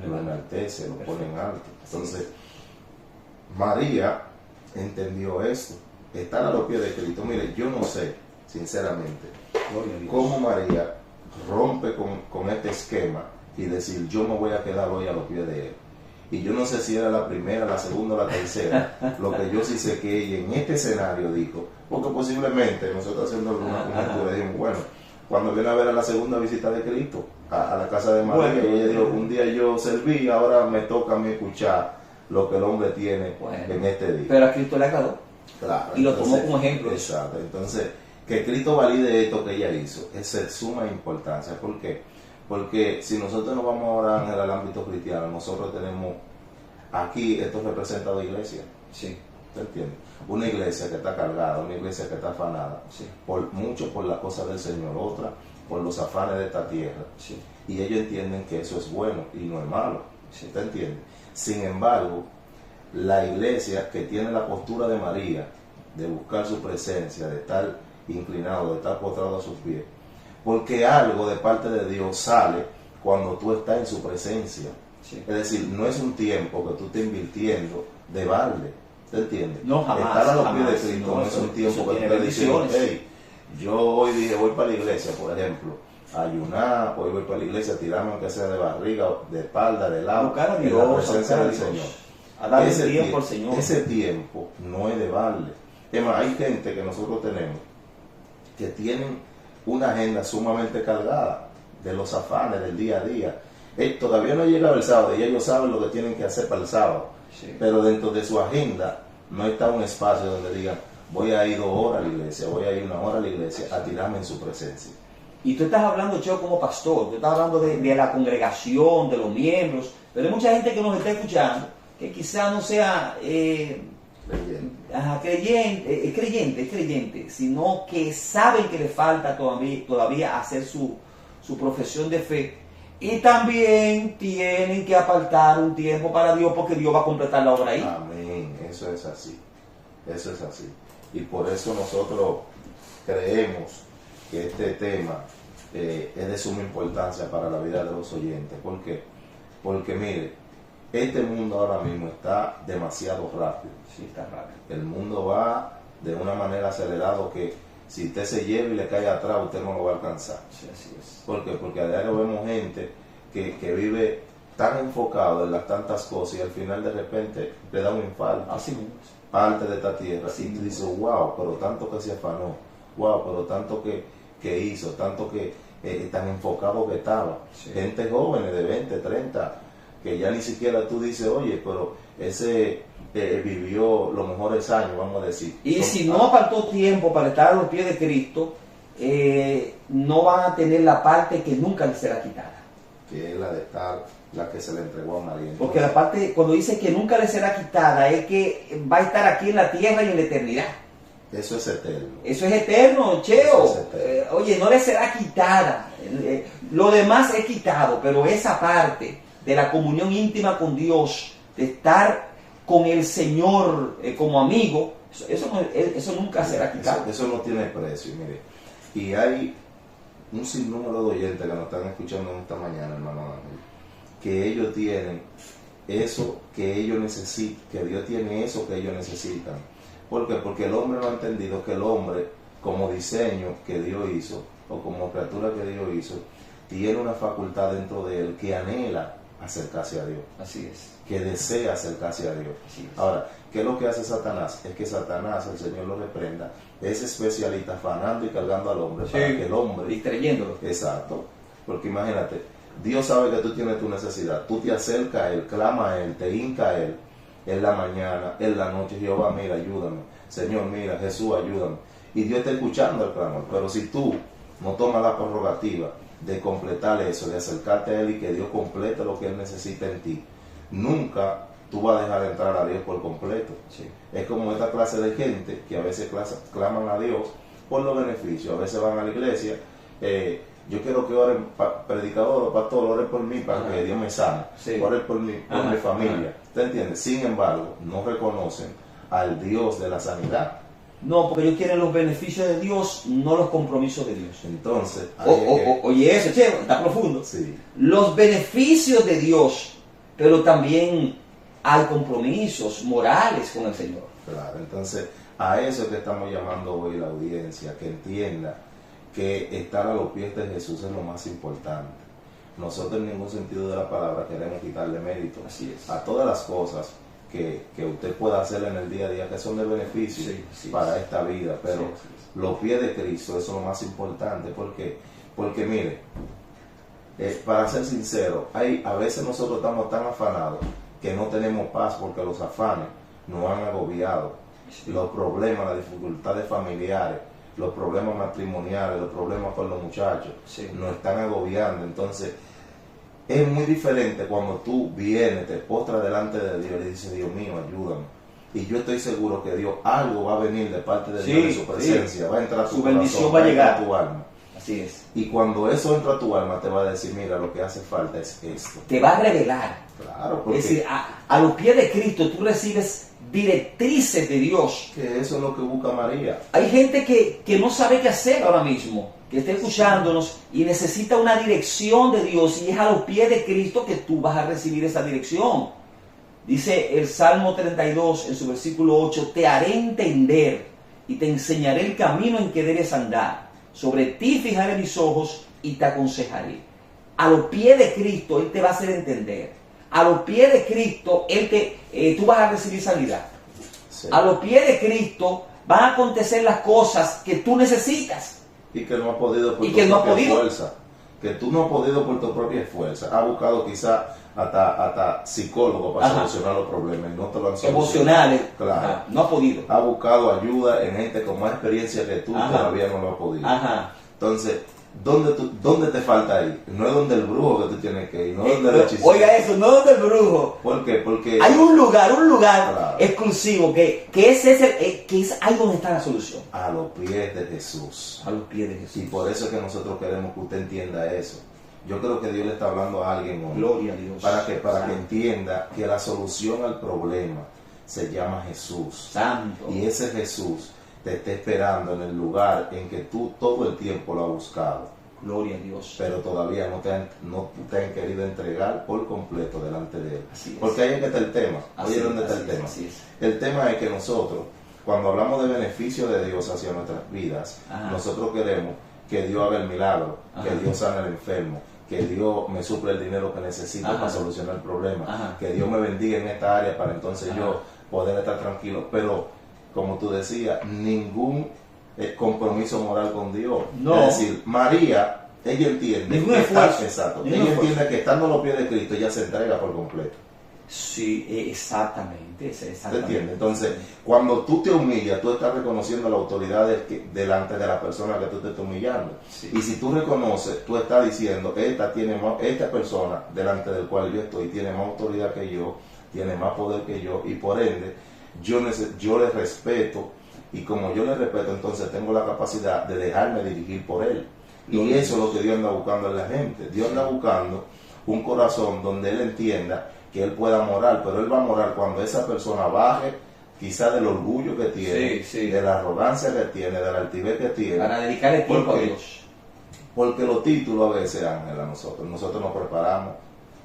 lo enaltece, lo Perfecto. pone en alto. Entonces, María entendió esto, estar a los pies de Cristo. Mire, yo no sé, sinceramente, Gloria a Dios. cómo María rompe con este esquema y decir, yo me voy a quedar hoy a los pies de Él. Y yo no sé si era la primera, la segunda o la tercera. Lo que yo sí sé que ella en este escenario dijo, porque posiblemente nosotros haciendo alguna conjetura dijimos, bueno, cuando viene a ver a la segunda visita de Cristo a la casa de María, Bueno, y ella dijo, un día yo serví, ahora me toca a mí escuchar lo que el hombre tiene Bueno, en este día. Pero a Cristo le agradó. Claro, Y lo tomó como ejemplo. Exacto. Entonces, que Cristo valide esto que ella hizo es de suma importancia. ¿Por qué? Porque si nosotros nos vamos ahora en el ámbito cristiano, nosotros tenemos aquí, esto representa la iglesia. Sí. ¿Te entiendes? Una iglesia que está cargada, una iglesia que está afanada, Sí. mucho por las cosas del Señor, otra por los afanes de esta tierra. Sí. Y ellos entienden que eso es bueno y no es malo. Sí. ¿Te entiendes? Sin embargo, la iglesia que tiene la postura de María, de buscar su presencia, de estar inclinado, de estar postrado a sus pies, porque algo de parte de Dios sale cuando tú estás en su presencia. Sí. Es decir, no es un tiempo que tú estés invirtiendo de balde, ¿te entiendes? No, jamás, estar a los pies jamás, de Cristo no, no es un eso tiempo que tú tiene estés diciendo, bendiciones. hey, yo hoy dije, voy para la iglesia, por ejemplo, a ayunar, hoy voy para la iglesia a tirarme aunque sea de barriga, de espalda, de lado, Buscar a en Dios, la presencia buscar a del Dios. Señor. A darle Ese tiempo al Señor. Ese tiempo no es de balde. Es más, hay gente que nosotros tenemos que tienen una agenda sumamente cargada de los afanes del día a día. Todavía no ha llegado el sábado y ellos saben lo que tienen que hacer para el sábado. Sí. Pero dentro de su agenda no está un espacio donde digan, voy a ir 2 horas a la iglesia, voy a ir 1 hora a la iglesia a tirarme en su presencia. Y tú estás hablando, Cheo, como pastor, tú estás hablando de la congregación, de los miembros, pero hay mucha gente que nos está escuchando que quizá no sea creyente, sino que saben que le falta todavía hacer su profesión de fe. Y también tienen que apartar un tiempo para Dios porque Dios va a completar la obra ahí. Amén, eso es así, eso es así. Y por eso nosotros creemos que este tema es de suma importancia para la vida de los oyentes. ¿Por qué? Porque mire, este mundo ahora mismo está demasiado rápido. Sí, está rápido. El mundo va de una manera acelerada que si usted se lleva y le cae atrás, usted no lo va a alcanzar. Sí, así es. ¿Por qué? Porque a diario vemos gente que vive tan enfocado en las tantas cosas y al final de repente le da un infarto. Así mismo. Parte de esta tierra. Sí. Y tú dices, wow, pero tanto que se afanó. Wow, pero tanto que hizo, tanto que tan enfocado que estaba. Sí. Gente joven de 20, 30, que ya ni siquiera tú dices, oye, pero ese vivió los mejores años, vamos a decir. Y si no apartó tiempo para estar a los pies de Cristo, no van a tener la parte que nunca les será quitada. Que es la de estar, la que se le entregó a María. Porque la parte, cuando dice que nunca les será quitada, es que va a estar aquí en la tierra y en la eternidad. Eso es eterno. Eso es eterno, Cheo. Eso es eterno. Oye, no les será quitada. Lo demás es quitado, pero esa parte de la comunión íntima con Dios, de estar con el Señor como amigo, eso nunca será quitado. Eso no tiene precio, mire. Y hay un sinnúmero de oyentes que nos están escuchando en esta mañana, hermano Ángel, que ellos tienen eso que ellos necesitan, que Dios tiene eso que ellos necesitan. ¿Por qué? Porque el hombre no ha entendido que el hombre, como diseño que Dios hizo, o como criatura que Dios hizo, tiene una facultad dentro de él que anhela acercarse a Dios, Así es. que desea acercarse a Dios. Así es. Ahora, ¿qué es lo que hace Satanás? Es que Satanás, el Señor lo reprenda, es especialista afanando y cargando al hombre para que el hombre... Distrayéndolo. Exacto, porque imagínate, Dios sabe que tú tienes tu necesidad, tú te acercas a Él, clama a Él, te hinca a Él, en la mañana, en la noche. Jehová, mira, ayúdame. Señor, mira, Jesús, ayúdame. Y Dios está escuchando el clamor. Pero si tú no tomas la prerrogativa de completar eso, de acercarte a Él y que Dios complete lo que Él necesita en ti, nunca tú vas a dejar de entrar a Dios por completo. Sí. Es como esta clase de gente que a veces claman a Dios por los beneficios. A veces van a la iglesia, yo quiero que oren, predicador o pastor, oren por mí para que Dios me sane. Sí. Oren por mí, por mi familia. ¿Te entiendes? Sin embargo, no reconocen al Dios de la sanidad. No, porque ellos quieren los beneficios de Dios, no los compromisos de Dios. Entonces, oye eso, che, está profundo. Sí. Los beneficios de Dios, pero también hay compromisos morales con el Señor. Claro, entonces a eso es que estamos llamando hoy la audiencia, que entienda que estar a los pies de Jesús es lo más importante. Nosotros en ningún sentido de la palabra queremos quitarle mérito Así es. a todas las cosas que usted pueda hacer en el día a día, que son de beneficio para esta vida, pero los pies de Cristo, eso es lo más importante, porque mire, para ser sincero, a veces nosotros estamos tan afanados que no tenemos paz porque los afanes nos han agobiado. Los problemas, las dificultades familiares, los problemas matrimoniales, los problemas con los muchachos, nos están agobiando. Entonces, es muy diferente cuando tú vienes, te postras delante de Dios y le dices, Dios mío, ayúdame. Y yo estoy seguro que Dios, algo va a venir de parte de Dios, de su presencia, va a entrar a tu corazón, bendición va a llegar a tu alma. Así es. Y cuando eso entra a tu alma, te va a decir, mira, lo que hace falta es esto. Te va a revelar. Claro, porque es decir, a los pies de Cristo tú recibes directrices de Dios. Que eso es lo que busca María. Hay gente que no sabe qué hacer ahora mismo, que está escuchándonos y necesita una dirección de Dios, y es a los pies de Cristo que tú vas a recibir esa dirección. Dice el Salmo 32 en su versículo 8, te haré entender y te enseñaré el camino en que debes andar. Sobre ti fijaré mis ojos y te aconsejaré. A los pies de Cristo Él te va a hacer entender. A los pies de Cristo tú vas a recibir sanidad. Sí. A los pies de Cristo van a acontecer las cosas que tú necesitas. Y que no ha podido por tu propia fuerza. Que tú no has podido por tu propia fuerza. Ha buscado quizá hasta psicólogo para solucionar los problemas y no te lo han solucionado. Emocionales. Claro. No ha podido. Ha buscado ayuda en gente con más experiencia que tú, todavía no lo ha podido. Entonces, ¿dónde te falta ir? No es donde el brujo que tú tienes que ir, no es donde el hechicero. Oiga eso, no es donde el brujo. ¿Por qué? Porque hay un lugar exclusivo que es ahí donde está la solución. A los pies de Jesús. A los pies de Jesús. Y por eso es que nosotros queremos que usted entienda eso. Yo creo que Dios le está hablando a alguien hoy. Gloria a Dios. Para que entienda que la solución al problema se llama Jesús. Santo. Y ese Jesús te está esperando en el lugar en que tú todo el tiempo lo has buscado. Gloria a Dios. Pero todavía no te han querido entregar por completo delante de Él. Así es. Porque ahí es que está el tema. Oye, ¿dónde está el tema? El tema es que nosotros, cuando hablamos de beneficio de Dios hacia nuestras vidas, nosotros queremos que Dios haga el milagro, que Dios sane al enfermo, que Dios me suple el dinero que necesito para solucionar el problema, que Dios me bendiga en esta área para entonces yo poder estar tranquilo. Pero, como tú decías, ningún compromiso moral con Dios. No. Es decir, María, ella entiende ella entiende que estando a los pies de Cristo, ella se entrega por completo. Sí, exactamente. ¿Te entiendes? Entonces, cuando tú te humillas, tú estás reconociendo la autoridad delante de la persona que tú te estás humillando. Sí. Y si tú reconoces, tú estás diciendo, esta persona delante del cual yo estoy tiene más autoridad que yo, tiene más poder que yo, y por ende, yo le respeto, y como yo le respeto, entonces tengo la capacidad de dejarme dirigir por él. Y eso es lo que Dios anda buscando en la gente. Dios anda buscando un corazón donde Él entienda que Él pueda morar, pero Él va a morar cuando esa persona baje quizá del orgullo que tiene, de la arrogancia que tiene, de la altivez que tiene. Para dedicarle tiempo a Dios. Porque los títulos a veces, Ángel, a nosotros nos preparamos,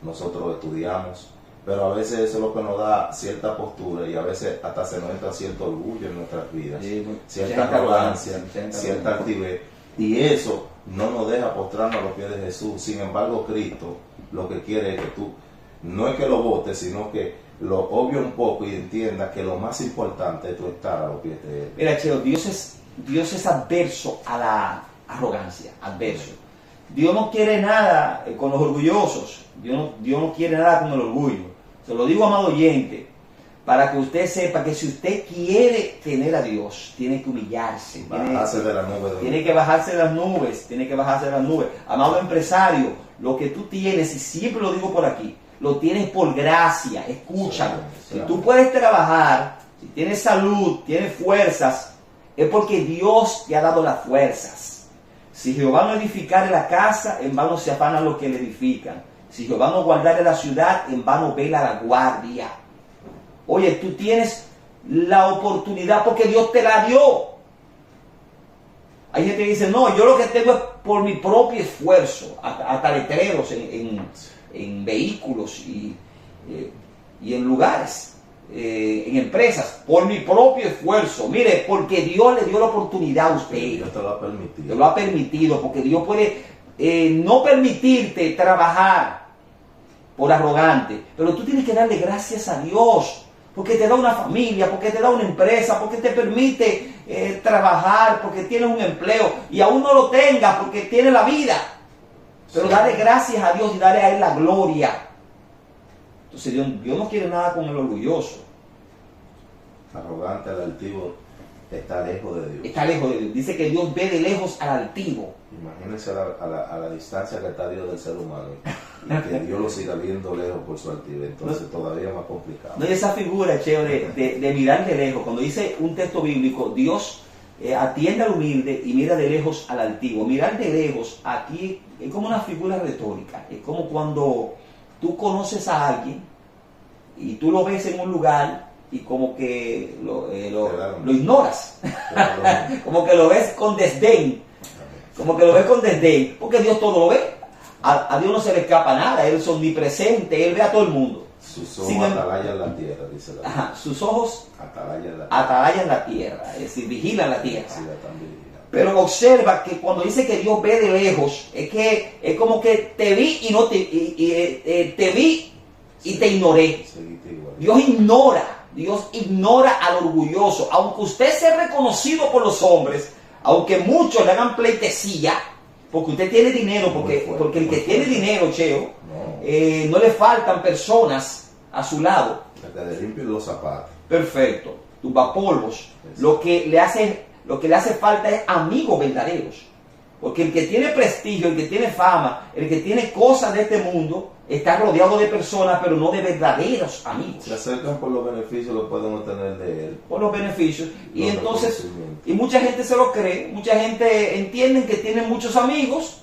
nosotros estudiamos, pero a veces eso es lo que nos da cierta postura y a veces hasta se nos entra cierto orgullo en nuestras vidas, cierta arrogancia, cierta altivez, y eso no nos deja postrarnos a los pies de Jesús. Sin embargo, Cristo lo que quiere es que tú, no es que lo votes, sino que lo obvie un poco y entienda que lo más importante es tu estar a los pies de Él. Mira, Cheo, Dios es adverso a la arrogancia, adverso. Dios no quiere nada con los orgullosos, Dios no quiere nada con el orgullo. Se lo digo, amado oyente, para que usted sepa que si usted quiere tener a Dios, tiene que humillarse. Bajarse de la nube. Tiene que bajarse de las nubes, tiene que bajarse de las nubes. Amado empresario, lo que tú tienes, y siempre lo digo por aquí, lo tienes por gracia, escúchalo. Si tú puedes trabajar, si tienes salud, tienes fuerzas, es porque Dios te ha dado las fuerzas. Si Jehová no edificare la casa, en vano se afanan los que le edifican. Si Jehová no guardare la ciudad, en vano vela la guardia. Oye, tú tienes la oportunidad porque Dios te la dio. Hay gente que dice, no, yo lo que tengo es por mi propio esfuerzo, hasta letreros en vehículos y en lugares, en empresas, por mi propio esfuerzo. Mire, porque Dios le dio la oportunidad a usted. Dios te lo ha permitido. Te lo ha permitido, porque Dios puede no permitirte trabajar por arrogante, pero tú tienes que darle gracias a Dios, porque te da una familia, porque te da una empresa, porque te permite trabajar, porque tienes un empleo, y aún no lo tengas porque tienes la vida. Pero dale gracias a Dios y dale a Él la gloria. Entonces Dios no quiere nada con el orgulloso. Arrogante, el altivo, está lejos de Dios. Está lejos de Dios. Dice que Dios ve de lejos al altivo. Imagínense a la distancia que está Dios del ser humano, y que Dios lo siga viendo lejos por su altivez. Entonces todavía más complicado. No hay esa figura, Cheo, de mirar de lejos. Cuando dice un texto bíblico, Dios atiende al humilde y mira de lejos al altivo. Mirar de lejos aquí es como una figura retórica. Es como cuando tú conoces a alguien y tú lo ves en un lugar y como que lo ignoras. Como que lo ves con desdén. Como que lo ves con desdén. Porque Dios todo lo ve. A Dios no se le escapa nada. Él es omnipresente. Él ve a todo el mundo. Sus ojos atalayan la tierra, dice la Biblia. Ajá, sus ojos atalayan la tierra. Es decir, vigilan la tierra. Sí, la están vigilando. Pero observa que cuando dice que Dios ve de lejos, es como que te vi y no te vi y te ignoré. Dios ignora al orgulloso. Aunque usted sea reconocido por los hombres, aunque muchos le hagan pleitesía, porque usted tiene dinero, porque el que tiene dinero, Cheo, no le faltan personas a su lado. Que le limpien los zapatos. Perfecto. Tumbapolvos. Lo que le hace falta es amigos verdaderos. Porque el que tiene prestigio, el que tiene fama, el que tiene cosas de este mundo, está rodeado de personas, pero no de verdaderos amigos. Se acercan por los beneficios que pueden obtener de él. Por los beneficios. Y entonces, y mucha gente se lo cree, mucha gente entiende que tienen muchos amigos,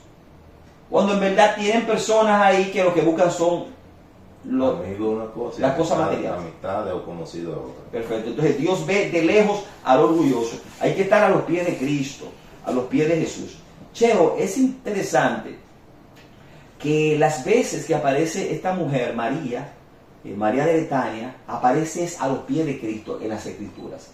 cuando en verdad tienen personas ahí que lo que buscan son una cosa, las cosas materiales. Amistades o conocidos a otra. Perfecto. Entonces Dios ve de lejos al orgulloso. Hay que estar a los pies de Cristo, a los pies de Jesús. Cheo, es interesante que las veces que aparece esta mujer, María de Betania, aparece a los pies de Cristo en las Escrituras.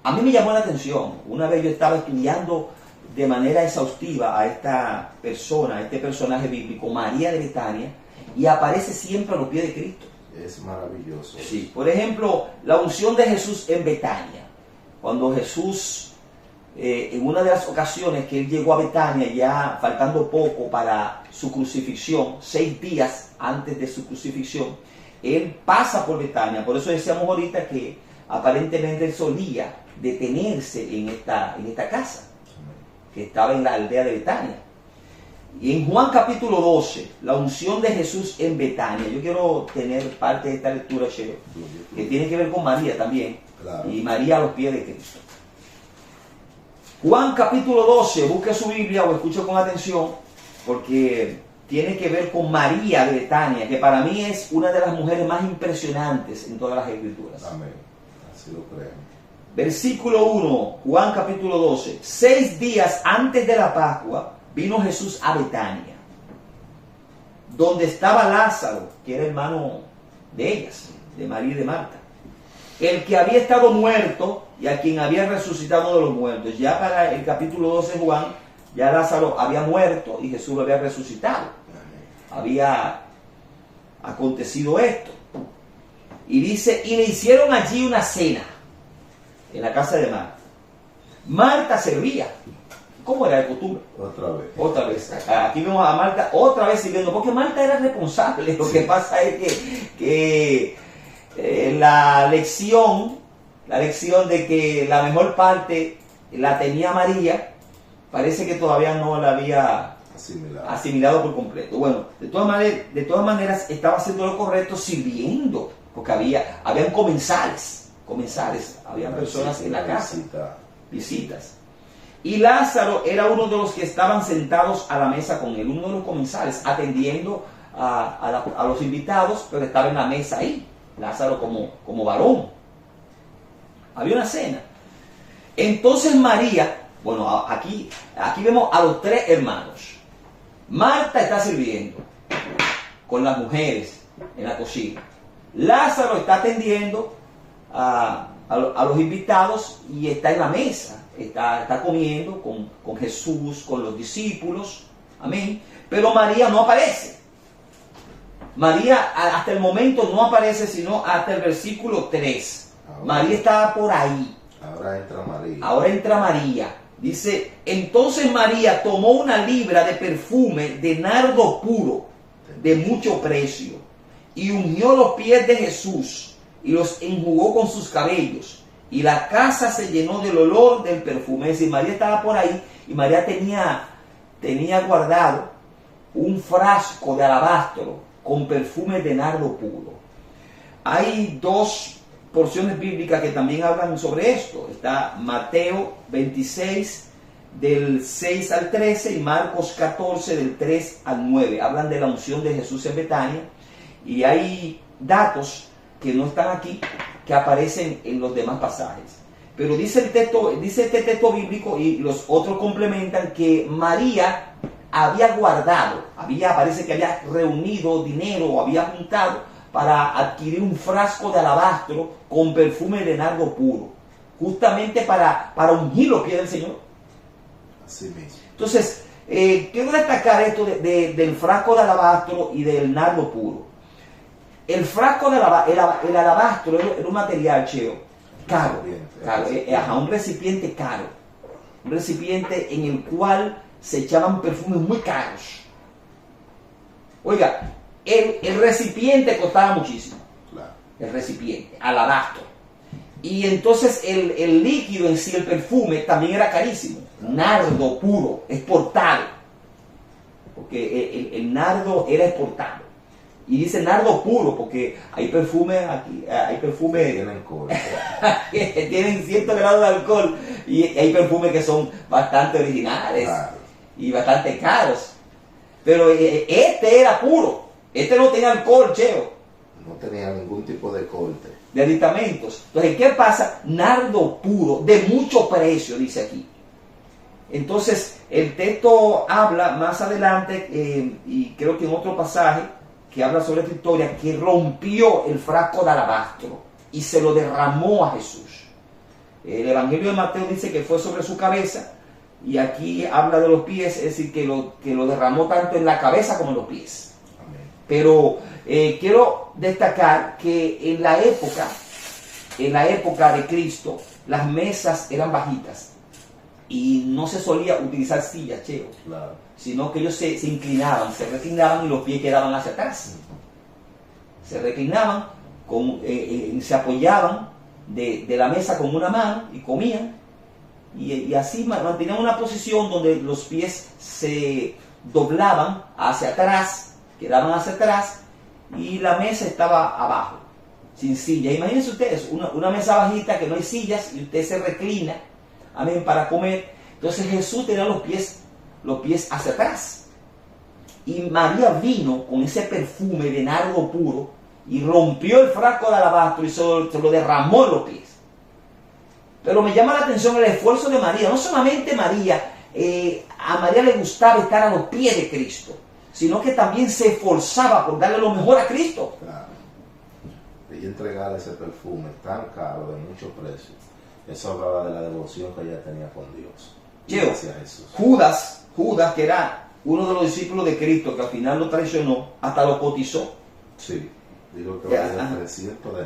A mí me llamó la atención. Una vez yo estaba estudiando de manera exhaustiva a esta persona, a este personaje bíblico, María de Betania, y aparece siempre a los pies de Cristo. Es maravilloso. Sí, por ejemplo, la unción de Jesús en Betania. Cuando Jesús, en una de las ocasiones que él llegó a Betania, ya faltando poco para su crucifixión, 6 días antes de su crucifixión, él pasa por Betania. Por eso decíamos ahorita que aparentemente él solía detenerse en esta casa, que estaba en la aldea de Betania. Y en Juan capítulo 12, la unción de Jesús en Betania. Yo quiero tener parte de esta lectura, Cheo, que tiene que ver con María también. Claro. Y María a los pies de Cristo. Juan capítulo 12, busque su Biblia o escuche con atención, porque tiene que ver con María de Betania, que para mí es una de las mujeres más impresionantes en todas las Escrituras. Amén. Así lo creo. Versículo 1, Juan capítulo 12. 6 días antes de la Pascua, vino Jesús a Betania, donde estaba Lázaro, que era hermano de ellas, de María y de Marta, el que había estado muerto y a quien había resucitado de los muertos. Ya para el capítulo 12 Juan, ya Lázaro había muerto y Jesús lo había resucitado. Había acontecido esto. Y dice, y le hicieron allí una cena en la casa de Marta. Marta servía. ¿Cómo era de costumbre? Otra vez. Aquí vemos a Marta otra vez sirviendo, porque Marta era responsable. Lo que pasa es que la lección de que la mejor parte la tenía María, parece que todavía no la había asimilado por completo. Bueno, de todas maneras estaba haciendo lo correcto sirviendo, porque habían comensales, habían personas en la casa, visitas. Y Lázaro era uno de los que estaban sentados a la mesa con él, uno de los comensales, atendiendo a los invitados, pero estaba en la mesa ahí, Lázaro como varón. Había una cena. Entonces María, bueno, aquí vemos a los tres hermanos. Marta está sirviendo con las mujeres en la cocina. Lázaro está atendiendo a los invitados y está en la mesa. Está comiendo con Jesús, con los discípulos. Amén. Pero María no aparece. María hasta el momento no aparece, sino hasta el versículo 3. María estaba por ahí. Ahora entra María. Dice, entonces María tomó una libra de perfume de nardo puro, de mucho precio, y ungió los pies de Jesús, y los enjugó con sus cabellos, y la casa se llenó del olor del perfume. Es decir, María estaba por ahí, y María tenía guardado un frasco de alabastro con perfume de nardo puro. Hay dos porciones bíblicas que también hablan sobre esto. Está Mateo 26 del 6 al 13 y Marcos 14 del 3 al 9. Hablan de la unción de Jesús en Betania, y hay datos que no están aquí que aparecen en los demás pasajes. Pero dice este texto bíblico, y los otros complementan, que María había guardado, parece que había reunido dinero o había juntado para adquirir un frasco de alabastro con perfume de nardo puro, justamente para ungir los pies del Señor. Así mismo. Entonces, quiero destacar esto del frasco de alabastro y del nardo puro. El frasco de el alabastro era un material, Cheo, caro, un recipiente caro, un recipiente en el cual se echaban perfumes muy caros. Oiga, el recipiente costaba muchísimo. Claro. El recipiente, alabastro. Y entonces el líquido en sí, el perfume, también era carísimo. Nardo puro, exportado. Porque el nardo era exportado. Y dice nardo puro porque hay perfume aquí, hay perfume que tienen cierto grado de alcohol, y hay perfumes que son bastante originales, claro, y bastante caros. Pero este era puro. Este no tenía alcohol, Cheo. No tenía ningún tipo de corte. De aditamentos. Entonces, ¿qué pasa? Nardo puro, de mucho precio, dice aquí. Entonces, el texto habla más adelante, y creo que en otro pasaje, que habla sobre esta historia, que rompió el frasco de alabastro y se lo derramó a Jesús. El Evangelio de Mateo dice que fue sobre su cabeza, y aquí habla de los pies, es decir, que lo derramó tanto en la cabeza como en los pies. Amén. Pero quiero destacar que en la época de Cristo, las mesas eran bajitas y no se solía utilizar sillas, Cheo, claro, sino que ellos se inclinaban, se reclinaban y los pies quedaban hacia atrás. Se reclinaban, se apoyaban de la mesa con una mano y comían, y así mantenían una posición donde los pies se doblaban hacia atrás, quedaban hacia atrás, y la mesa estaba abajo, sin silla. Imagínense ustedes, una mesa bajita que no hay sillas y usted se reclina, amén, para comer. Entonces Jesús tenía los pies hacia atrás, y María vino con ese perfume de nardo puro y rompió el frasco de alabastro y se lo derramó en los pies. Pero me llama la atención el esfuerzo de María. No solamente María, a María le gustaba estar a los pies de Cristo, sino que también se esforzaba por darle lo mejor a Cristo. Claro. Y entregarle ese perfume tan caro, de mucho precio, eso hablaba de la devoción que ella tenía con Dios. Gracias a Jesús. Judas, que era uno de los discípulos de Cristo, que al final lo traicionó, hasta lo cotizó. Sí, dijo que valía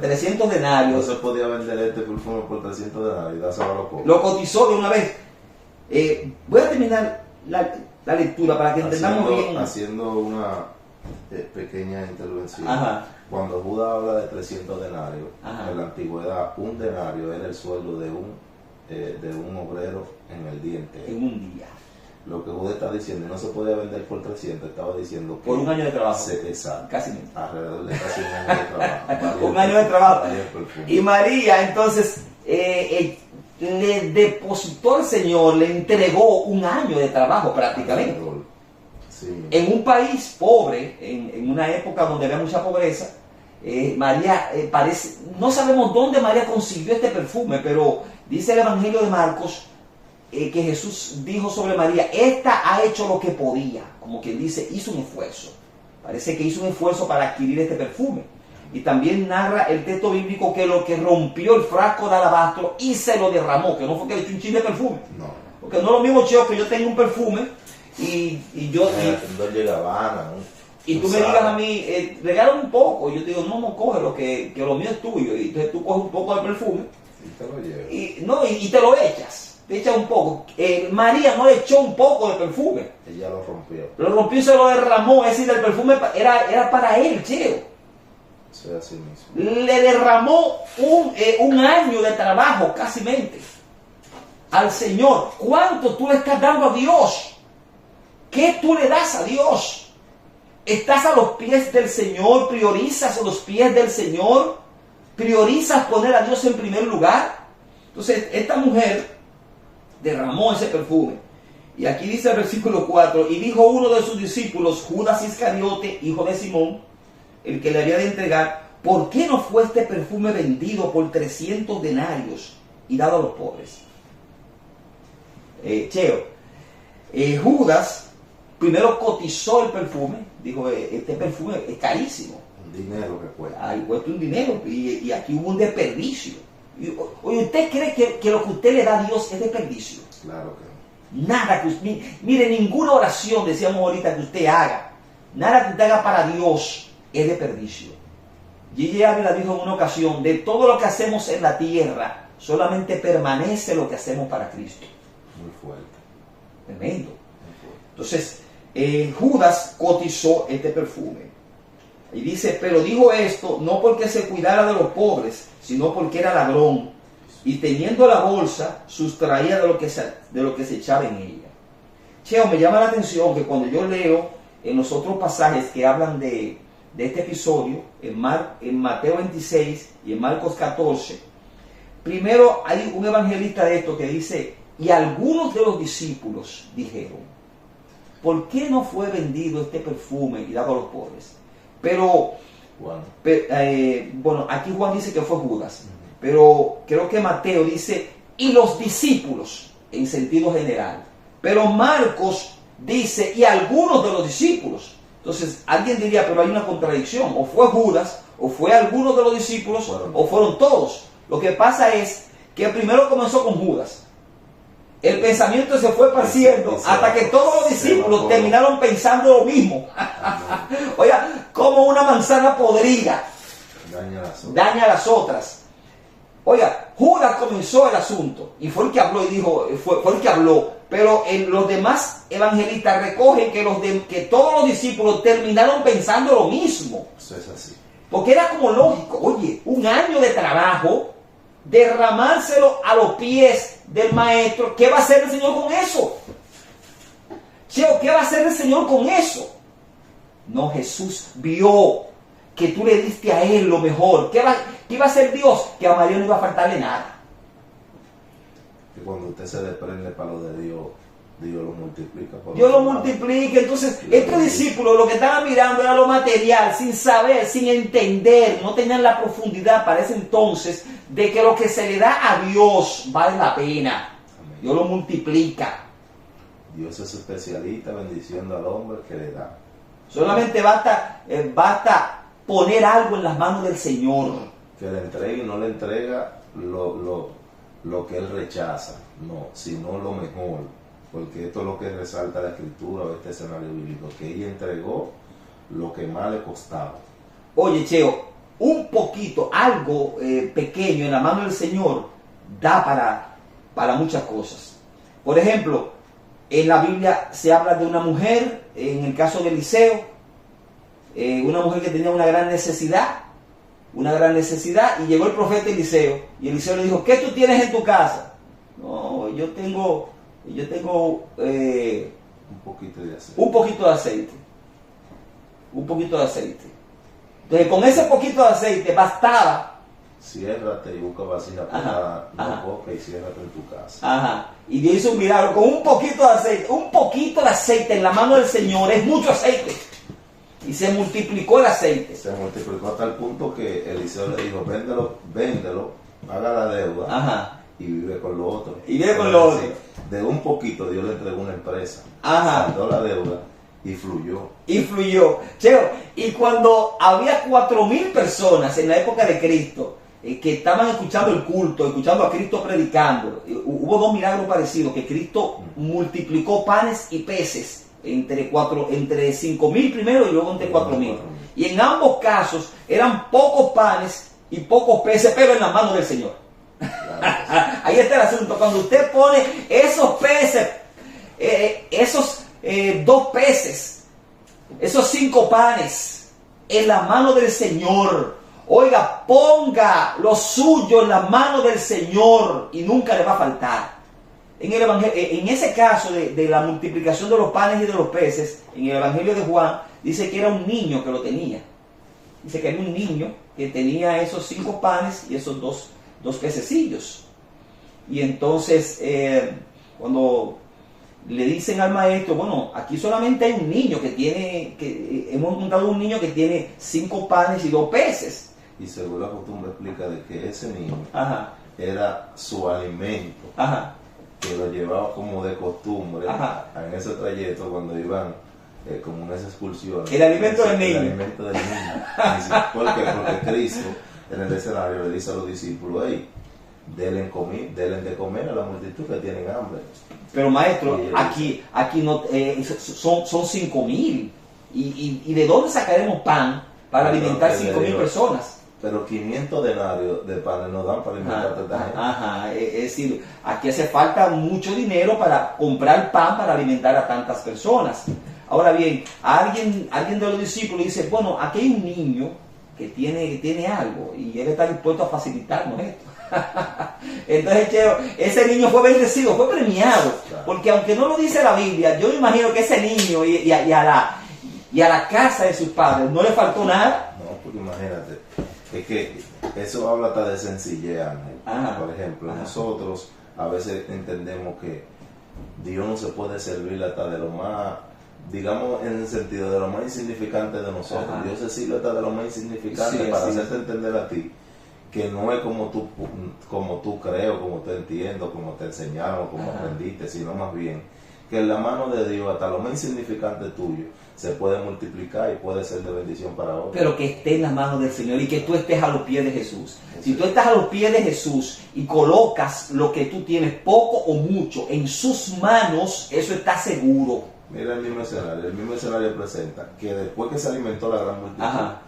300 denarios. No se podía vender este perfume por 300 denarios y dárselo a los pobres. Lo cotizó de una vez. Voy a terminar la lectura para que entendamos bien. Haciendo Pequeña intervención. Ajá. Cuando Judas habla de 300 denarios, Ajá. en la antigüedad un denario era el sueldo de un obrero en el día entero. En un día. Lo que Judas está diciendo, no se podía vender por 300, estaba diciendo que... Por un año de trabajo. Exacto. Casi mismo. Alrededor de casi un año de trabajo. Un año de trabajo. Varios perfumes. Y María entonces le depositó al Señor, le entregó un año de trabajo prácticamente. Sí. En un país pobre, en una época donde había mucha pobreza, María parece, no sabemos dónde María consiguió este perfume, pero dice el Evangelio de Marcos que Jesús dijo sobre María, esta ha hecho lo que podía, como quien dice, hizo un esfuerzo. Parece que hizo un esfuerzo para adquirir este perfume. Y también narra el texto bíblico que lo que rompió el frasco de alabastro y se lo derramó, que no fue que le echó un chin de perfume. No. Porque no es lo mismo, Cheo, que yo tenga un perfume y yo... Dolce & Gabbana, ¿no? Y tú me digas a mí, regálame un poco. Y yo te digo, no coge lo que lo mío es tuyo. Y entonces tú coges un poco de perfume. Y te lo llevas. Y te lo echas. Te echas un poco. María no le echó un poco de perfume. Ella lo rompió. Lo rompió y se lo derramó. Es decir, el perfume era para él, Cheo. Eso es así mismo. Le derramó un año de trabajo, casi mente, al Señor. ¿Cuánto tú le estás dando a Dios? ¿Qué tú le das a Dios? ¿Estás a los pies del Señor? ¿Priorizas a los pies del Señor? ¿Priorizas poner a Dios en primer lugar? Entonces, esta mujer derramó ese perfume. Y aquí dice el versículo 4, y dijo uno de sus discípulos, Judas Iscariote, hijo de Simón, el que le había de entregar, ¿por qué no fue este perfume vendido por 300 denarios y dado a los pobres? Judas primero cotizó el perfume, dijo, este perfume es carísimo. Un dinero que cuesta. Cuesta un dinero, y aquí hubo un desperdicio. Oye, ¿usted cree que lo que usted le da a Dios es desperdicio? Claro que no. Nada que usted, mire, ninguna oración, decíamos ahorita, que usted haga, nada que usted haga para Dios es desperdicio. Gigi Ávila dijo en una ocasión, de todo lo que hacemos en la tierra, solamente permanece lo que hacemos para Cristo. Muy fuerte. Tremendo. Muy fuerte. Entonces, Judas cotizó este perfume. Y dice, pero dijo esto no porque se cuidara de los pobres, sino porque era ladrón. Y teniendo la bolsa, sustraía de lo que se echaba en ella. Cheo, me llama la atención que cuando yo leo en los otros pasajes que hablan de este episodio, en Mateo 26 y en Marcos 14, primero hay un evangelista de esto que dice, y algunos de los discípulos dijeron, ¿por qué no fue vendido este perfume y dado a los pobres? Pero, bueno, aquí Juan dice que fue Judas, pero creo que Mateo dice, y los discípulos, en sentido general. Pero Marcos dice, y algunos de los discípulos. Entonces, alguien diría, pero hay una contradicción, o fue Judas, o fue algunos de los discípulos, o fueron todos. Lo que pasa es que primero comenzó con Judas. El pensamiento se fue parciendo hasta que todos los discípulos terminaron pensando lo mismo. Oiga, como una manzana podrida daña a las otras. Oiga, Judas comenzó el asunto y fue el que habló y dijo, fue el que habló. Pero los demás evangelistas recogen que todos los discípulos terminaron pensando lo mismo. Eso es así. Porque era como lógico, oye, un año de trabajo, derramárselo a los pies del maestro, ¿qué va a hacer el Señor con eso? Cheo, ¿qué va a hacer el Señor con eso? No, Jesús vio que tú le diste a él lo mejor. ¿Qué iba a hacer Dios? Que a María no iba a faltarle nada. Que cuando usted se desprende para lo de Dios, Dios lo multiplica. Dios lo multiplica. Entonces, estos discípulos lo que estaban mirando era lo material, sin saber, sin entender, no tenían la profundidad para ese entonces de que lo que se le da a Dios vale la pena. Amén. Dios lo multiplica. Dios es especialista bendiciendo al hombre que le da. Solamente basta poner algo en las manos del Señor. Que le entregue y no le entrega lo que él rechaza, no, sino lo mejor. Porque esto es lo que resalta la escritura o este escenario bíblico, que ella entregó lo que más le costaba. Oye, Cheo, un poquito, algo pequeño en la mano del Señor da para muchas cosas. Por ejemplo, en la Biblia se habla de una mujer, en el caso de Eliseo, una mujer que tenía una gran necesidad, y llegó el profeta Eliseo, y Eliseo le dijo, ¿qué tú tienes en tu casa? No, yo tengo Un poquito de aceite. un poquito de aceite. Un poquito de aceite. Entonces, con ese poquito de aceite bastaba. Ciérrate y busca vasija Ajá, para ajá. una boca y ciérrate en tu casa. Ajá. Y Dios hizo un milagro con un poquito de aceite. Un poquito de aceite en la mano del Señor es mucho aceite. Y se multiplicó el aceite. Se multiplicó hasta el punto que Eliseo le dijo, véndelo, paga la deuda. Ajá. Y vive con lo otro. Y vive con lo otro. De un poquito Dios le entregó una empresa. Ajá. Saldó la deuda y fluyó. Y fluyó. Cheo, y cuando había 4.000 personas en la época de Cristo que estaban escuchando el culto, escuchando a Cristo predicando, hubo dos milagros parecidos, que Cristo multiplicó panes y peces entre 5.000 primero y luego entre 4.000. Y en ambos casos eran pocos panes y pocos peces, pero en la mano del Señor. Claro. Ahí está el asunto. Cuando usted pone esos peces, esos 2 peces, esos 5 panes en la mano del Señor, oiga, ponga lo suyo en la mano del Señor y nunca le va a faltar. En el evangelio, en ese caso de la multiplicación de los panes y de los peces, en el Evangelio de Juan, dice que era un niño que lo tenía. Dice que era un niño que tenía esos 5 panes y esos dos pececillos. Y entonces, cuando le dicen al maestro, bueno, aquí solamente hay un niño hemos encontrado un niño que tiene 5 panes y 2 peces. Y según la costumbre explica de que ese niño Ajá. era su alimento, Ajá. que lo llevaba como de costumbre Ajá. en ese trayecto cuando iban como en esa excursión. El alimento del niño. El alimento del niño. ¿Por qué? Porque Cristo en el escenario le dice a los discípulos, hey, denle de comer a la multitud que tienen hambre. Pero maestro, Sí, aquí no, son 5.000. ¿Y de dónde sacaremos pan para alimentar 5.000 personas? Pero 500 denarios de pan no dan para alimentar a tanta gente. Ajá, es decir, aquí hace falta mucho dinero para comprar pan para alimentar a tantas personas. Ahora bien, alguien de los discípulos dice, bueno, aquí hay un niño que tiene algo y él está dispuesto a facilitarnos esto. Entonces, Cheo, ese niño fue bendecido, fue premiado, Claro. porque aunque no lo dice la Biblia, yo me imagino que ese niño y a la casa de sus padres no le faltó nada. No, porque imagínate, es que eso habla hasta de sencillez, Ángel. Ajá. Por ejemplo, Ajá. nosotros a veces entendemos que Dios no se puede servir hasta de lo más, digamos en el sentido de lo más insignificante de nosotros. Ajá. Dios se sirve hasta de lo más insignificante Sí, para sí. hacerte entender a ti que no es como tú crees, como tú entiendes, como te enseñaron, como Ajá. aprendiste, sino más bien que en la mano de Dios hasta lo más insignificante tuyo se puede multiplicar y puede ser de bendición para otros. Pero que esté en las manos del Señor y que tú estés a los pies de Jesús. Si tú estás a los pies de Jesús y colocas lo que tú tienes, poco o mucho, en sus manos, eso está seguro. Mira el mismo escenario presenta que después que se alimentó la gran multitud, Ajá.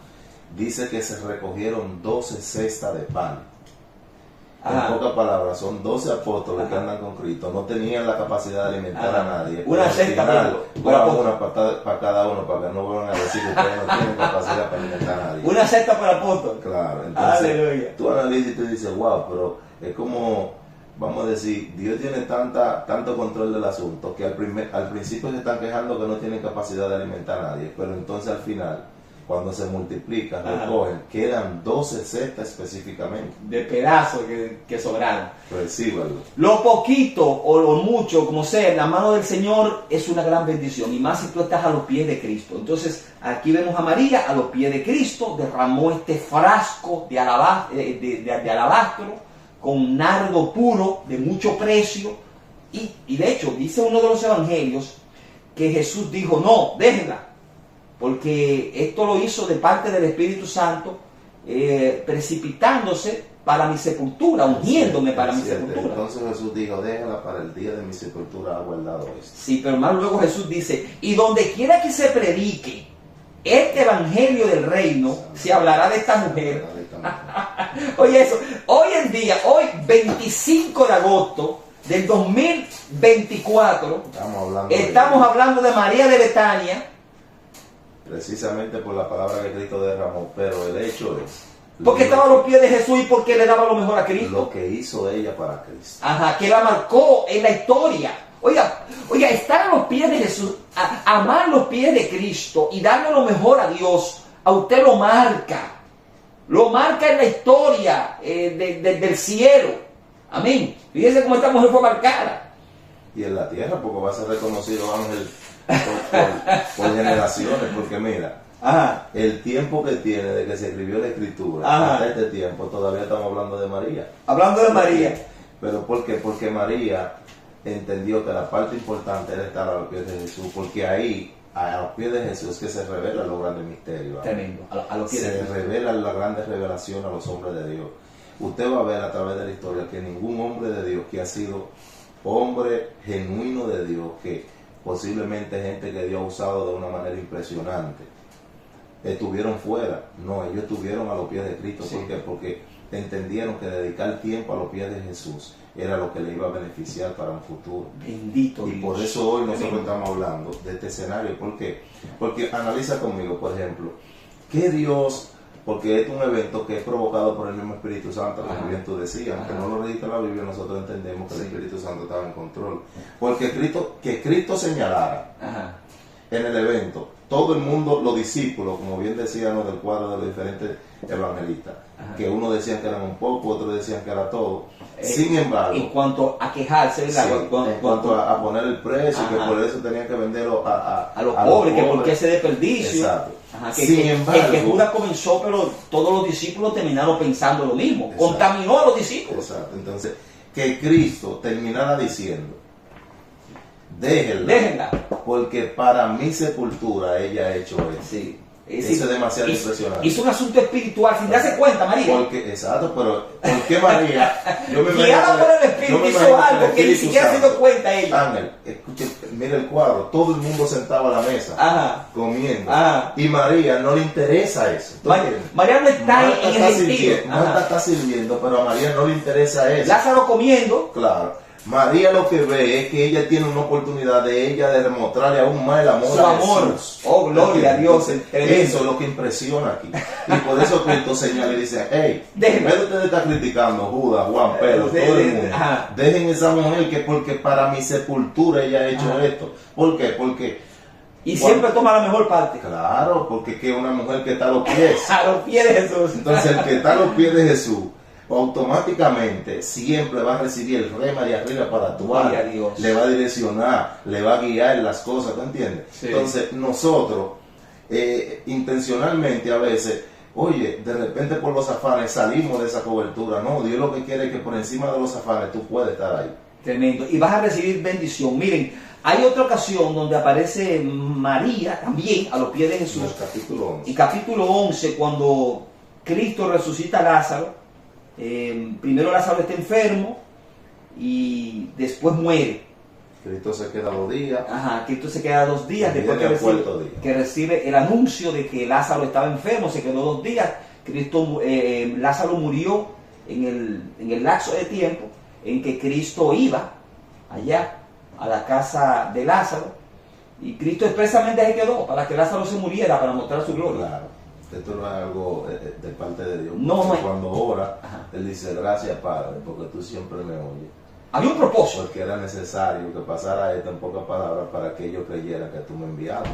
dice que se recogieron 12 cestas de pan. Ajá. En pocas palabras, son 12 apóstoles que Ajá. andan con Cristo, no tenían la capacidad de alimentar Ajá. a nadie. Una pero al cesta final, por daban apóstol. una para cada uno, para que no vuelvan a decir que ustedes no tienen capacidad para alimentar a nadie. Una cesta para apóstol. Claro, entonces Aleluya. tú analizas y te dices, wow, pero es como, vamos a decir, Dios tiene tanto control del asunto que al principio se están quejando que no tienen capacidad de alimentar a nadie, pero entonces al final, cuando se multiplican, Ajá. recogen, quedan 12 cestas específicamente. De pedazos que sobraron. Recíbalo. Lo poquito o lo mucho, como sea, en la mano del Señor es una gran bendición. Y más si tú estás a los pies de Cristo. Entonces, aquí vemos a María a los pies de Cristo. Derramó este frasco de alabastro con nardo puro de mucho precio. Y de hecho, dice uno de los evangelios que Jesús dijo, no, déjenla. Porque esto lo hizo de parte del Espíritu Santo, precipitándose para mi sepultura, ungiéndome para mi sepultura. Entonces Jesús dijo, déjala para el día de mi sepultura, ha guardado esto. Sí, pero más luego Jesús dice, y donde quiera que se predique este evangelio del reino, se hablará de esta mujer. Oye eso, hoy en día, hoy 25 de agosto del 2024, estamos hablando de María de Betania, Precisamente por la palabra que Cristo derramó, pero el hecho es... Porque estaba a los pies de Jesús y porque le daba lo mejor a Cristo. Lo que hizo ella para Cristo. Ajá, que la marcó en la historia. Oiga, estar a los pies de Jesús, amar los pies de Cristo y darle lo mejor a Dios, a usted lo marca. Lo marca en la historia del cielo. Amén. Fíjense cómo esta mujer fue marcada. Y en la tierra, porque va a ser reconocido ángel por generaciones, porque mira, Ajá. el tiempo que tiene de que se escribió la escritura, Ajá, hasta este tiempo, todavía estamos hablando de María. hablando de María. ¿Pero por qué? Porque María entendió que la parte importante era estar a los pies de Jesús, porque ahí, a los pies de Jesús, es que se revela los grandes misterios. Tremendo, a los pies de Se Jesús. revela la grande revelación a los hombres de Dios. Usted va a ver a través de la historia que ningún hombre de Dios que ha sido hombre genuino de Dios, que posiblemente gente que Dios ha usado de una manera impresionante, estuvieron fuera. No, ellos estuvieron a los pies de Cristo. Sí. ¿Por qué? Porque entendieron que dedicar tiempo a los pies de Jesús era lo que le iba a beneficiar para un futuro. Bendito Y Dios. por eso hoy nosotros Amén. estamos hablando de este escenario. ¿Por qué? Porque analiza conmigo, por ejemplo, que Dios, porque es un evento que es provocado por el mismo Espíritu Santo, como Ajá. bien tú decías, aunque Ajá. no lo registra la Biblia, nosotros entendemos que Sí. el Espíritu Santo estaba en control. Porque Cristo señalara Ajá. en el evento, todo el mundo, los discípulos, como bien decíamos del cuadro de los diferentes evangelistas, Ajá. que unos decían que eran un poco, otros decían que era todo. Sin embargo, En cuanto a quejarse, ¿verdad? sí, en cuanto a poner el precio, que Ajá. por eso tenían que venderlo a los pobres, que por qué ese desperdicio. Exacto. Ajá, Sin embargo, que Judas comenzó, pero todos los discípulos terminaron pensando lo mismo. Exacto. Contaminó a los discípulos. Exacto. Entonces, que Cristo terminara diciendo, Déjenla. porque para mi sepultura ella ha hecho eso. Sí. Eso es demasiado impresionante. Hizo un asunto espiritual sin darse cuenta, María. Porque, exacto, pero ¿por qué María? Yo me Guiada por el Espíritu, yo me hizo imagino que algo el que ni Espíritu siquiera se dio Santo- cuenta ella. Ángel, escuche, mira el cuadro, todo el mundo sentado a la mesa, Ajá. comiendo, Ajá. y María no le interesa eso. ¿Tú entiendes? María no está Marta en está el sentido. sirviendo, Marta está sirviendo, pero a María no le interesa eso. Lázaro comiendo. Claro. María lo que ve es que ella tiene una oportunidad de demostrarle aún más el amor Su a amor. Jesús. Oh, gloria a Dios. Entonces, eso es lo que impresiona aquí. Y por eso Cristo señala y dice, hey, en Déjenla. vez de ustedes estar criticando Judas, Juan, Pedro, Sí, todo el sí, mundo, ajá. dejen esa mujer que porque para mi sepultura ella ha hecho Ajá. esto. ¿Por qué? Porque, Y siempre toma la mejor parte. claro, porque es que es una mujer que está a los pies. A los pies de Jesús. Entonces el que está a los pies de Jesús, automáticamente siempre va a recibir el rema de arriba para actuar, Gloria a Dios. le va a direccionar, le va a guiar en las cosas, ¿tú entiendes? Sí. Entonces nosotros intencionalmente a veces, oye, de repente por los afanes salimos de esa cobertura. No, Dios lo que quiere es que por encima de los afanes tú puedes estar ahí. Tremendo. Y vas a recibir bendición. Miren, hay otra ocasión donde aparece María también a los pies de En Jesús. el capítulo 11. Y capítulo 11, cuando Cristo resucita a Lázaro, primero Lázaro está enfermo y después muere. Cristo se queda 2 días. Ajá, Cristo se queda 2 días Y después viene que al cuarto día. recibe el anuncio de que Lázaro estaba enfermo, se quedó 2 días. Lázaro murió en el lapso de tiempo en que Cristo iba allá a la casa de Lázaro, y Cristo expresamente se quedó para que Lázaro se muriera, para mostrar su gloria. Claro. Esto no es algo de parte de Dios. No, Porque no. cuando ora, Ajá. Él dice, gracias Padre, porque tú siempre me oyes. Había un propósito. Porque era necesario que pasara esto en pocas palabras para que ellos creyeran que tú me enviabas.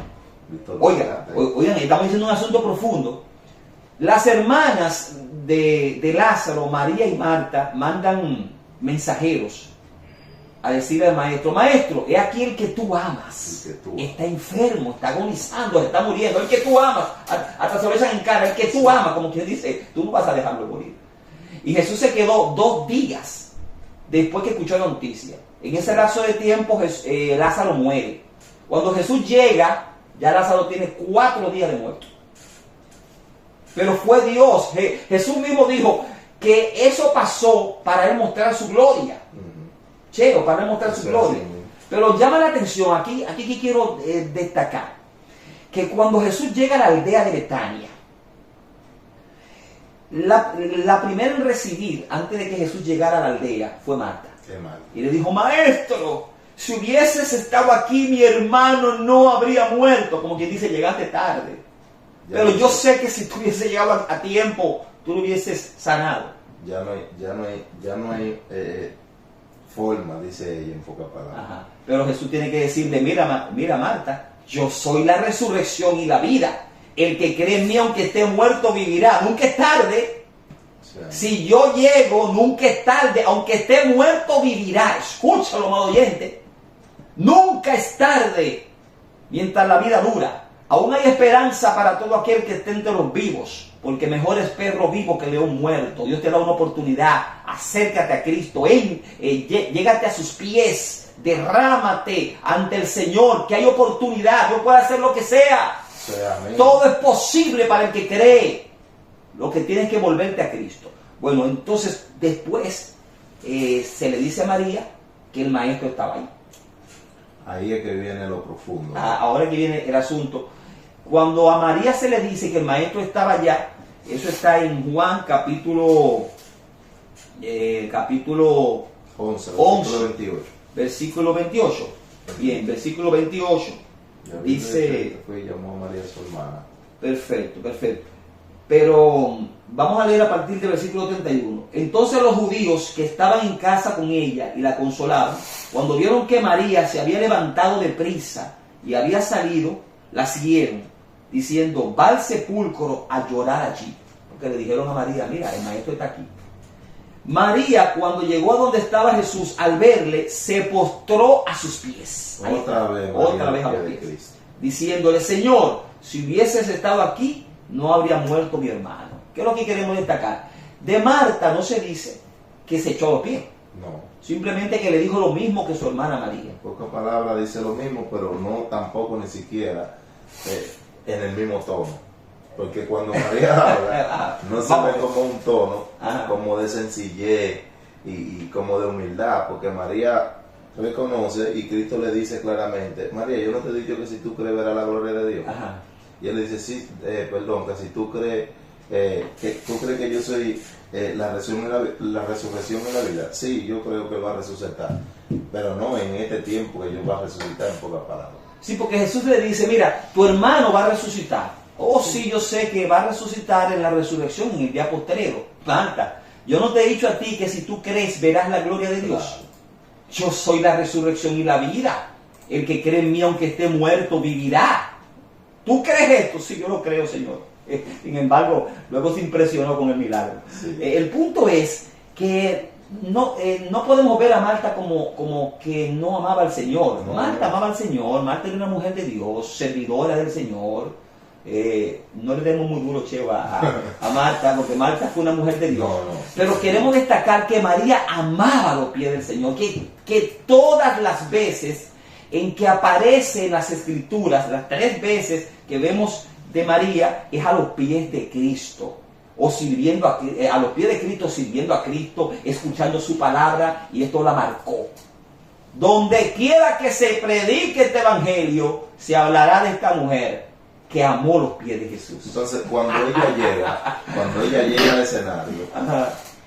Oigan, estamos diciendo un asunto profundo. Las hermanas de Lázaro, María y Marta, mandan mensajeros a decirle al maestro, maestro, es aquí el que tú amas. El que tú Está enfermo, está agonizando, está muriendo. El que tú amas, hasta se lo echan en cara, el que tú amas, como quien dice, tú no vas a dejarlo morir. Y Jesús se quedó 2 días después que escuchó la noticia. En ese lapso de tiempo Lázaro muere. Cuando Jesús llega, ya Lázaro tiene 4 días de muerto. Pero fue Dios. Jesús mismo dijo que eso pasó para él mostrar su gloria. Cheo, para él mostrar su gloria. Pero llama la atención, aquí que quiero destacar, que cuando Jesús llega a la aldea de Betania, la primera en recibir, antes de que Jesús llegara a la aldea, fue Marta. Qué mal. Y le dijo, maestro, si hubieses estado aquí, mi hermano no habría muerto. Como quien dice, llegaste tarde. Pero yo sé que si tú hubieses llegado a tiempo, tú lo hubieses sanado. Ya no hay forma, dice ella en pocas palabras. Ajá. Pero Jesús tiene que decirle, mira Marta, yo soy la resurrección y la vida. El que cree en mí, aunque esté muerto, vivirá. Nunca es tarde. Sí. Si yo llego, nunca es tarde. Aunque esté muerto, vivirá. Escúchalo, amado oyente. Nunca es tarde mientras la vida dura. Aún hay esperanza para todo aquel que esté entre los vivos, porque mejor es perro vivo que león muerto. Dios te da una oportunidad. Acércate a Cristo, llégate a sus pies, derrámate ante el Señor, que hay oportunidad. Dios puede hacer lo que sea. Sí, amén. Todo es posible para el que cree. Lo que tienes que volverte a Cristo. Bueno, entonces después se le dice a María que el maestro estaba ahí. Ahí es que viene lo profundo. Ahora que viene el asunto. Cuando a María se le dice que el maestro estaba allá, eso está en Juan capítulo 11, versículo 28. Bien, versículo 28. Dice, fue y llamó a María su hermana. Perfecto. Pero vamos a leer a partir del versículo 31. Entonces los judíos que estaban en casa con ella y la consolaban, cuando vieron que María se había levantado de prisa y había salido, la siguieron, diciendo, va al sepulcro a llorar allí. Porque le dijeron a María, mira, el maestro está aquí. María, cuando llegó a donde estaba Jesús, al verle, se postró a sus pies. Otra vez a los pies. Diciéndole, Señor, si hubieses estado aquí, no habría muerto mi hermano. ¿Qué es lo que queremos destacar? De Marta no se dice que se echó a los pies. No. Simplemente que le dijo lo mismo que su hermana María. En pocas palabras dice lo mismo, pero no tampoco ni siquiera en el mismo tono. Porque cuando María habla, no se ve como un tono, como de sencillez y como de humildad, porque María reconoce y Cristo le dice claramente, María, yo no te he dicho que si tú crees verás la gloria de Dios. Ajá. Y él le dice, sí, que si tú crees que yo soy la resurrección y la vida, sí, yo creo que va a resucitar, pero no en este tiempo que yo va a resucitar, en pocas palabras. Sí, porque Jesús le dice, mira, tu hermano va a resucitar. Oh, sí, yo sé que va a resucitar en la resurrección, en el día postrero. Marta, yo no te he dicho a ti que si tú crees verás la gloria de Dios. Claro. Yo soy la resurrección y la vida. El que cree en mí, aunque esté muerto, vivirá. ¿Tú crees esto? Sí, yo lo creo, Señor. Sin embargo, luego se impresionó con el milagro. Sí. El punto es que no podemos ver a Marta como que no amaba al Señor. No, Marta amaba al Señor. Marta era una mujer de Dios, servidora del Señor. No le demos muy duro, Cheo, a Marta, porque Marta fue una mujer de Dios. Pero queremos destacar que María amaba los pies del Señor, que todas las veces en que aparece en las Escrituras, las 3 veces que vemos de María, es a los pies de Cristo, o sirviendo a los pies de Cristo, sirviendo a Cristo, escuchando su palabra, y esto la marcó. Donde quiera que se predique este evangelio, se hablará de esta mujer que amó los pies de Jesús. Entonces, cuando ella llega al escenario,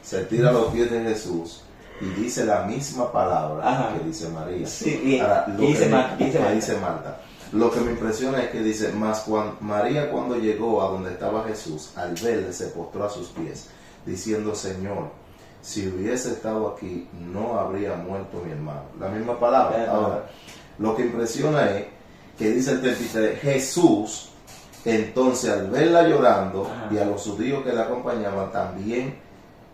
se tira a los pies de Jesús y dice la misma palabra que dice María. Sí, ahora, dice Marta. Lo que me impresiona es que dice, María cuando llegó a donde estaba Jesús, al verle se postró a sus pies, diciendo, Señor, si hubiese estado aquí, no habría muerto mi hermano. La misma palabra. Ahora, lo que impresiona es que dice el 33, Jesús, entonces al verla llorando, y a los judíos que la acompañaban también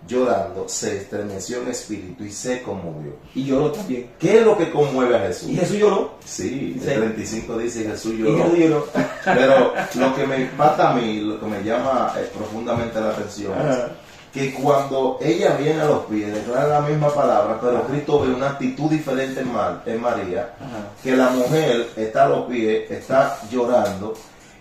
llorando, se estremeció en espíritu y se conmovió. Y lloró también. ¿Qué es lo que conmueve a Jesús? ¿Y Jesús lloró? Sí, el 35 dice Jesús lloró. Y lloró. Pero lo que me impacta a mí, lo que me llama profundamente la atención es que cuando ella viene a los pies, declara la misma palabra, pero Cristo ve una actitud diferente en María, que la mujer está a los pies, está llorando,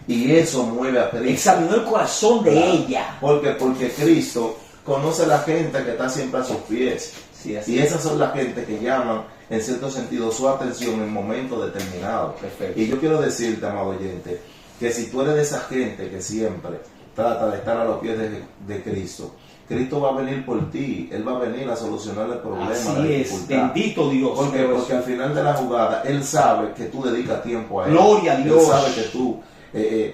y eso mueve a Cristo. Examinó el corazón de ella. Porque Cristo conoce a la gente que está siempre a sus pies. Sí, y esas son las gente que llaman, en cierto sentido, su atención en momentos determinados. Perfecto. Y yo quiero decirte, amado oyente, que si tú eres de esa gente que siempre trata de estar a los pies de Cristo, Cristo va a venir por ti, Él va a venir a solucionar el problema. Así es, bendito Dios. Porque al final de la jugada, Él sabe que tú dedicas tiempo a Él. Gloria a Dios. Él sabe que tú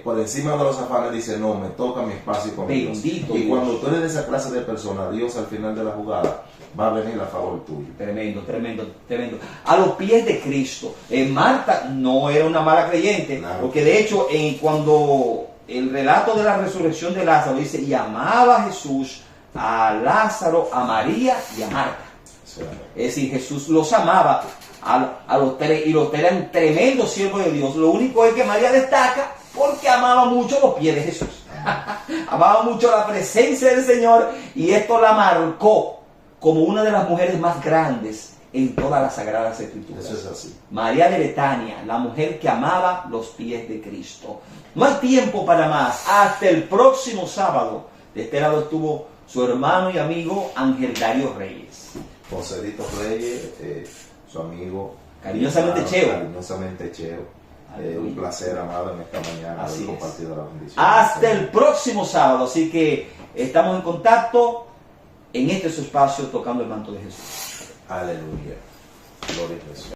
por encima de los afanes dice, no, me toca mi espacio con Dios. Bendito Y Dios. cuando tú eres de esa clase de persona, Dios al final de la jugada va a venir a favor tuyo. Tremendo, tremendo, tremendo. A los pies de Cristo. Marta no era una mala creyente, Claro. porque de hecho cuando el relato de la resurrección de Lázaro dice, y amaba a Jesús, a Lázaro, a María y a Marta. O sea, Es decir, Jesús los amaba a los tres, y los tres eran tremendos siervos de Dios. Lo único es que María destaca porque amaba mucho los pies de Jesús. Amaba mucho la presencia del Señor, y esto la marcó como una de las mujeres más grandes en todas las Sagradas Escrituras. eso es así. María de Betania, la mujer que amaba los pies de Cristo. No hay tiempo para más. Hasta el próximo sábado. De este lado estuvo su hermano y amigo Ángel Darío Reyes. Joselito Reyes, su amigo. Cariñosamente hermano, Cheo. Cariñosamente Cheo. Un placer, amado, en esta mañana Así haber es. compartido la bendición. Hasta el próximo sábado. Así que estamos en contacto en este su espacio, tocando el manto de Jesús. Aleluya. Gloria a Jesús.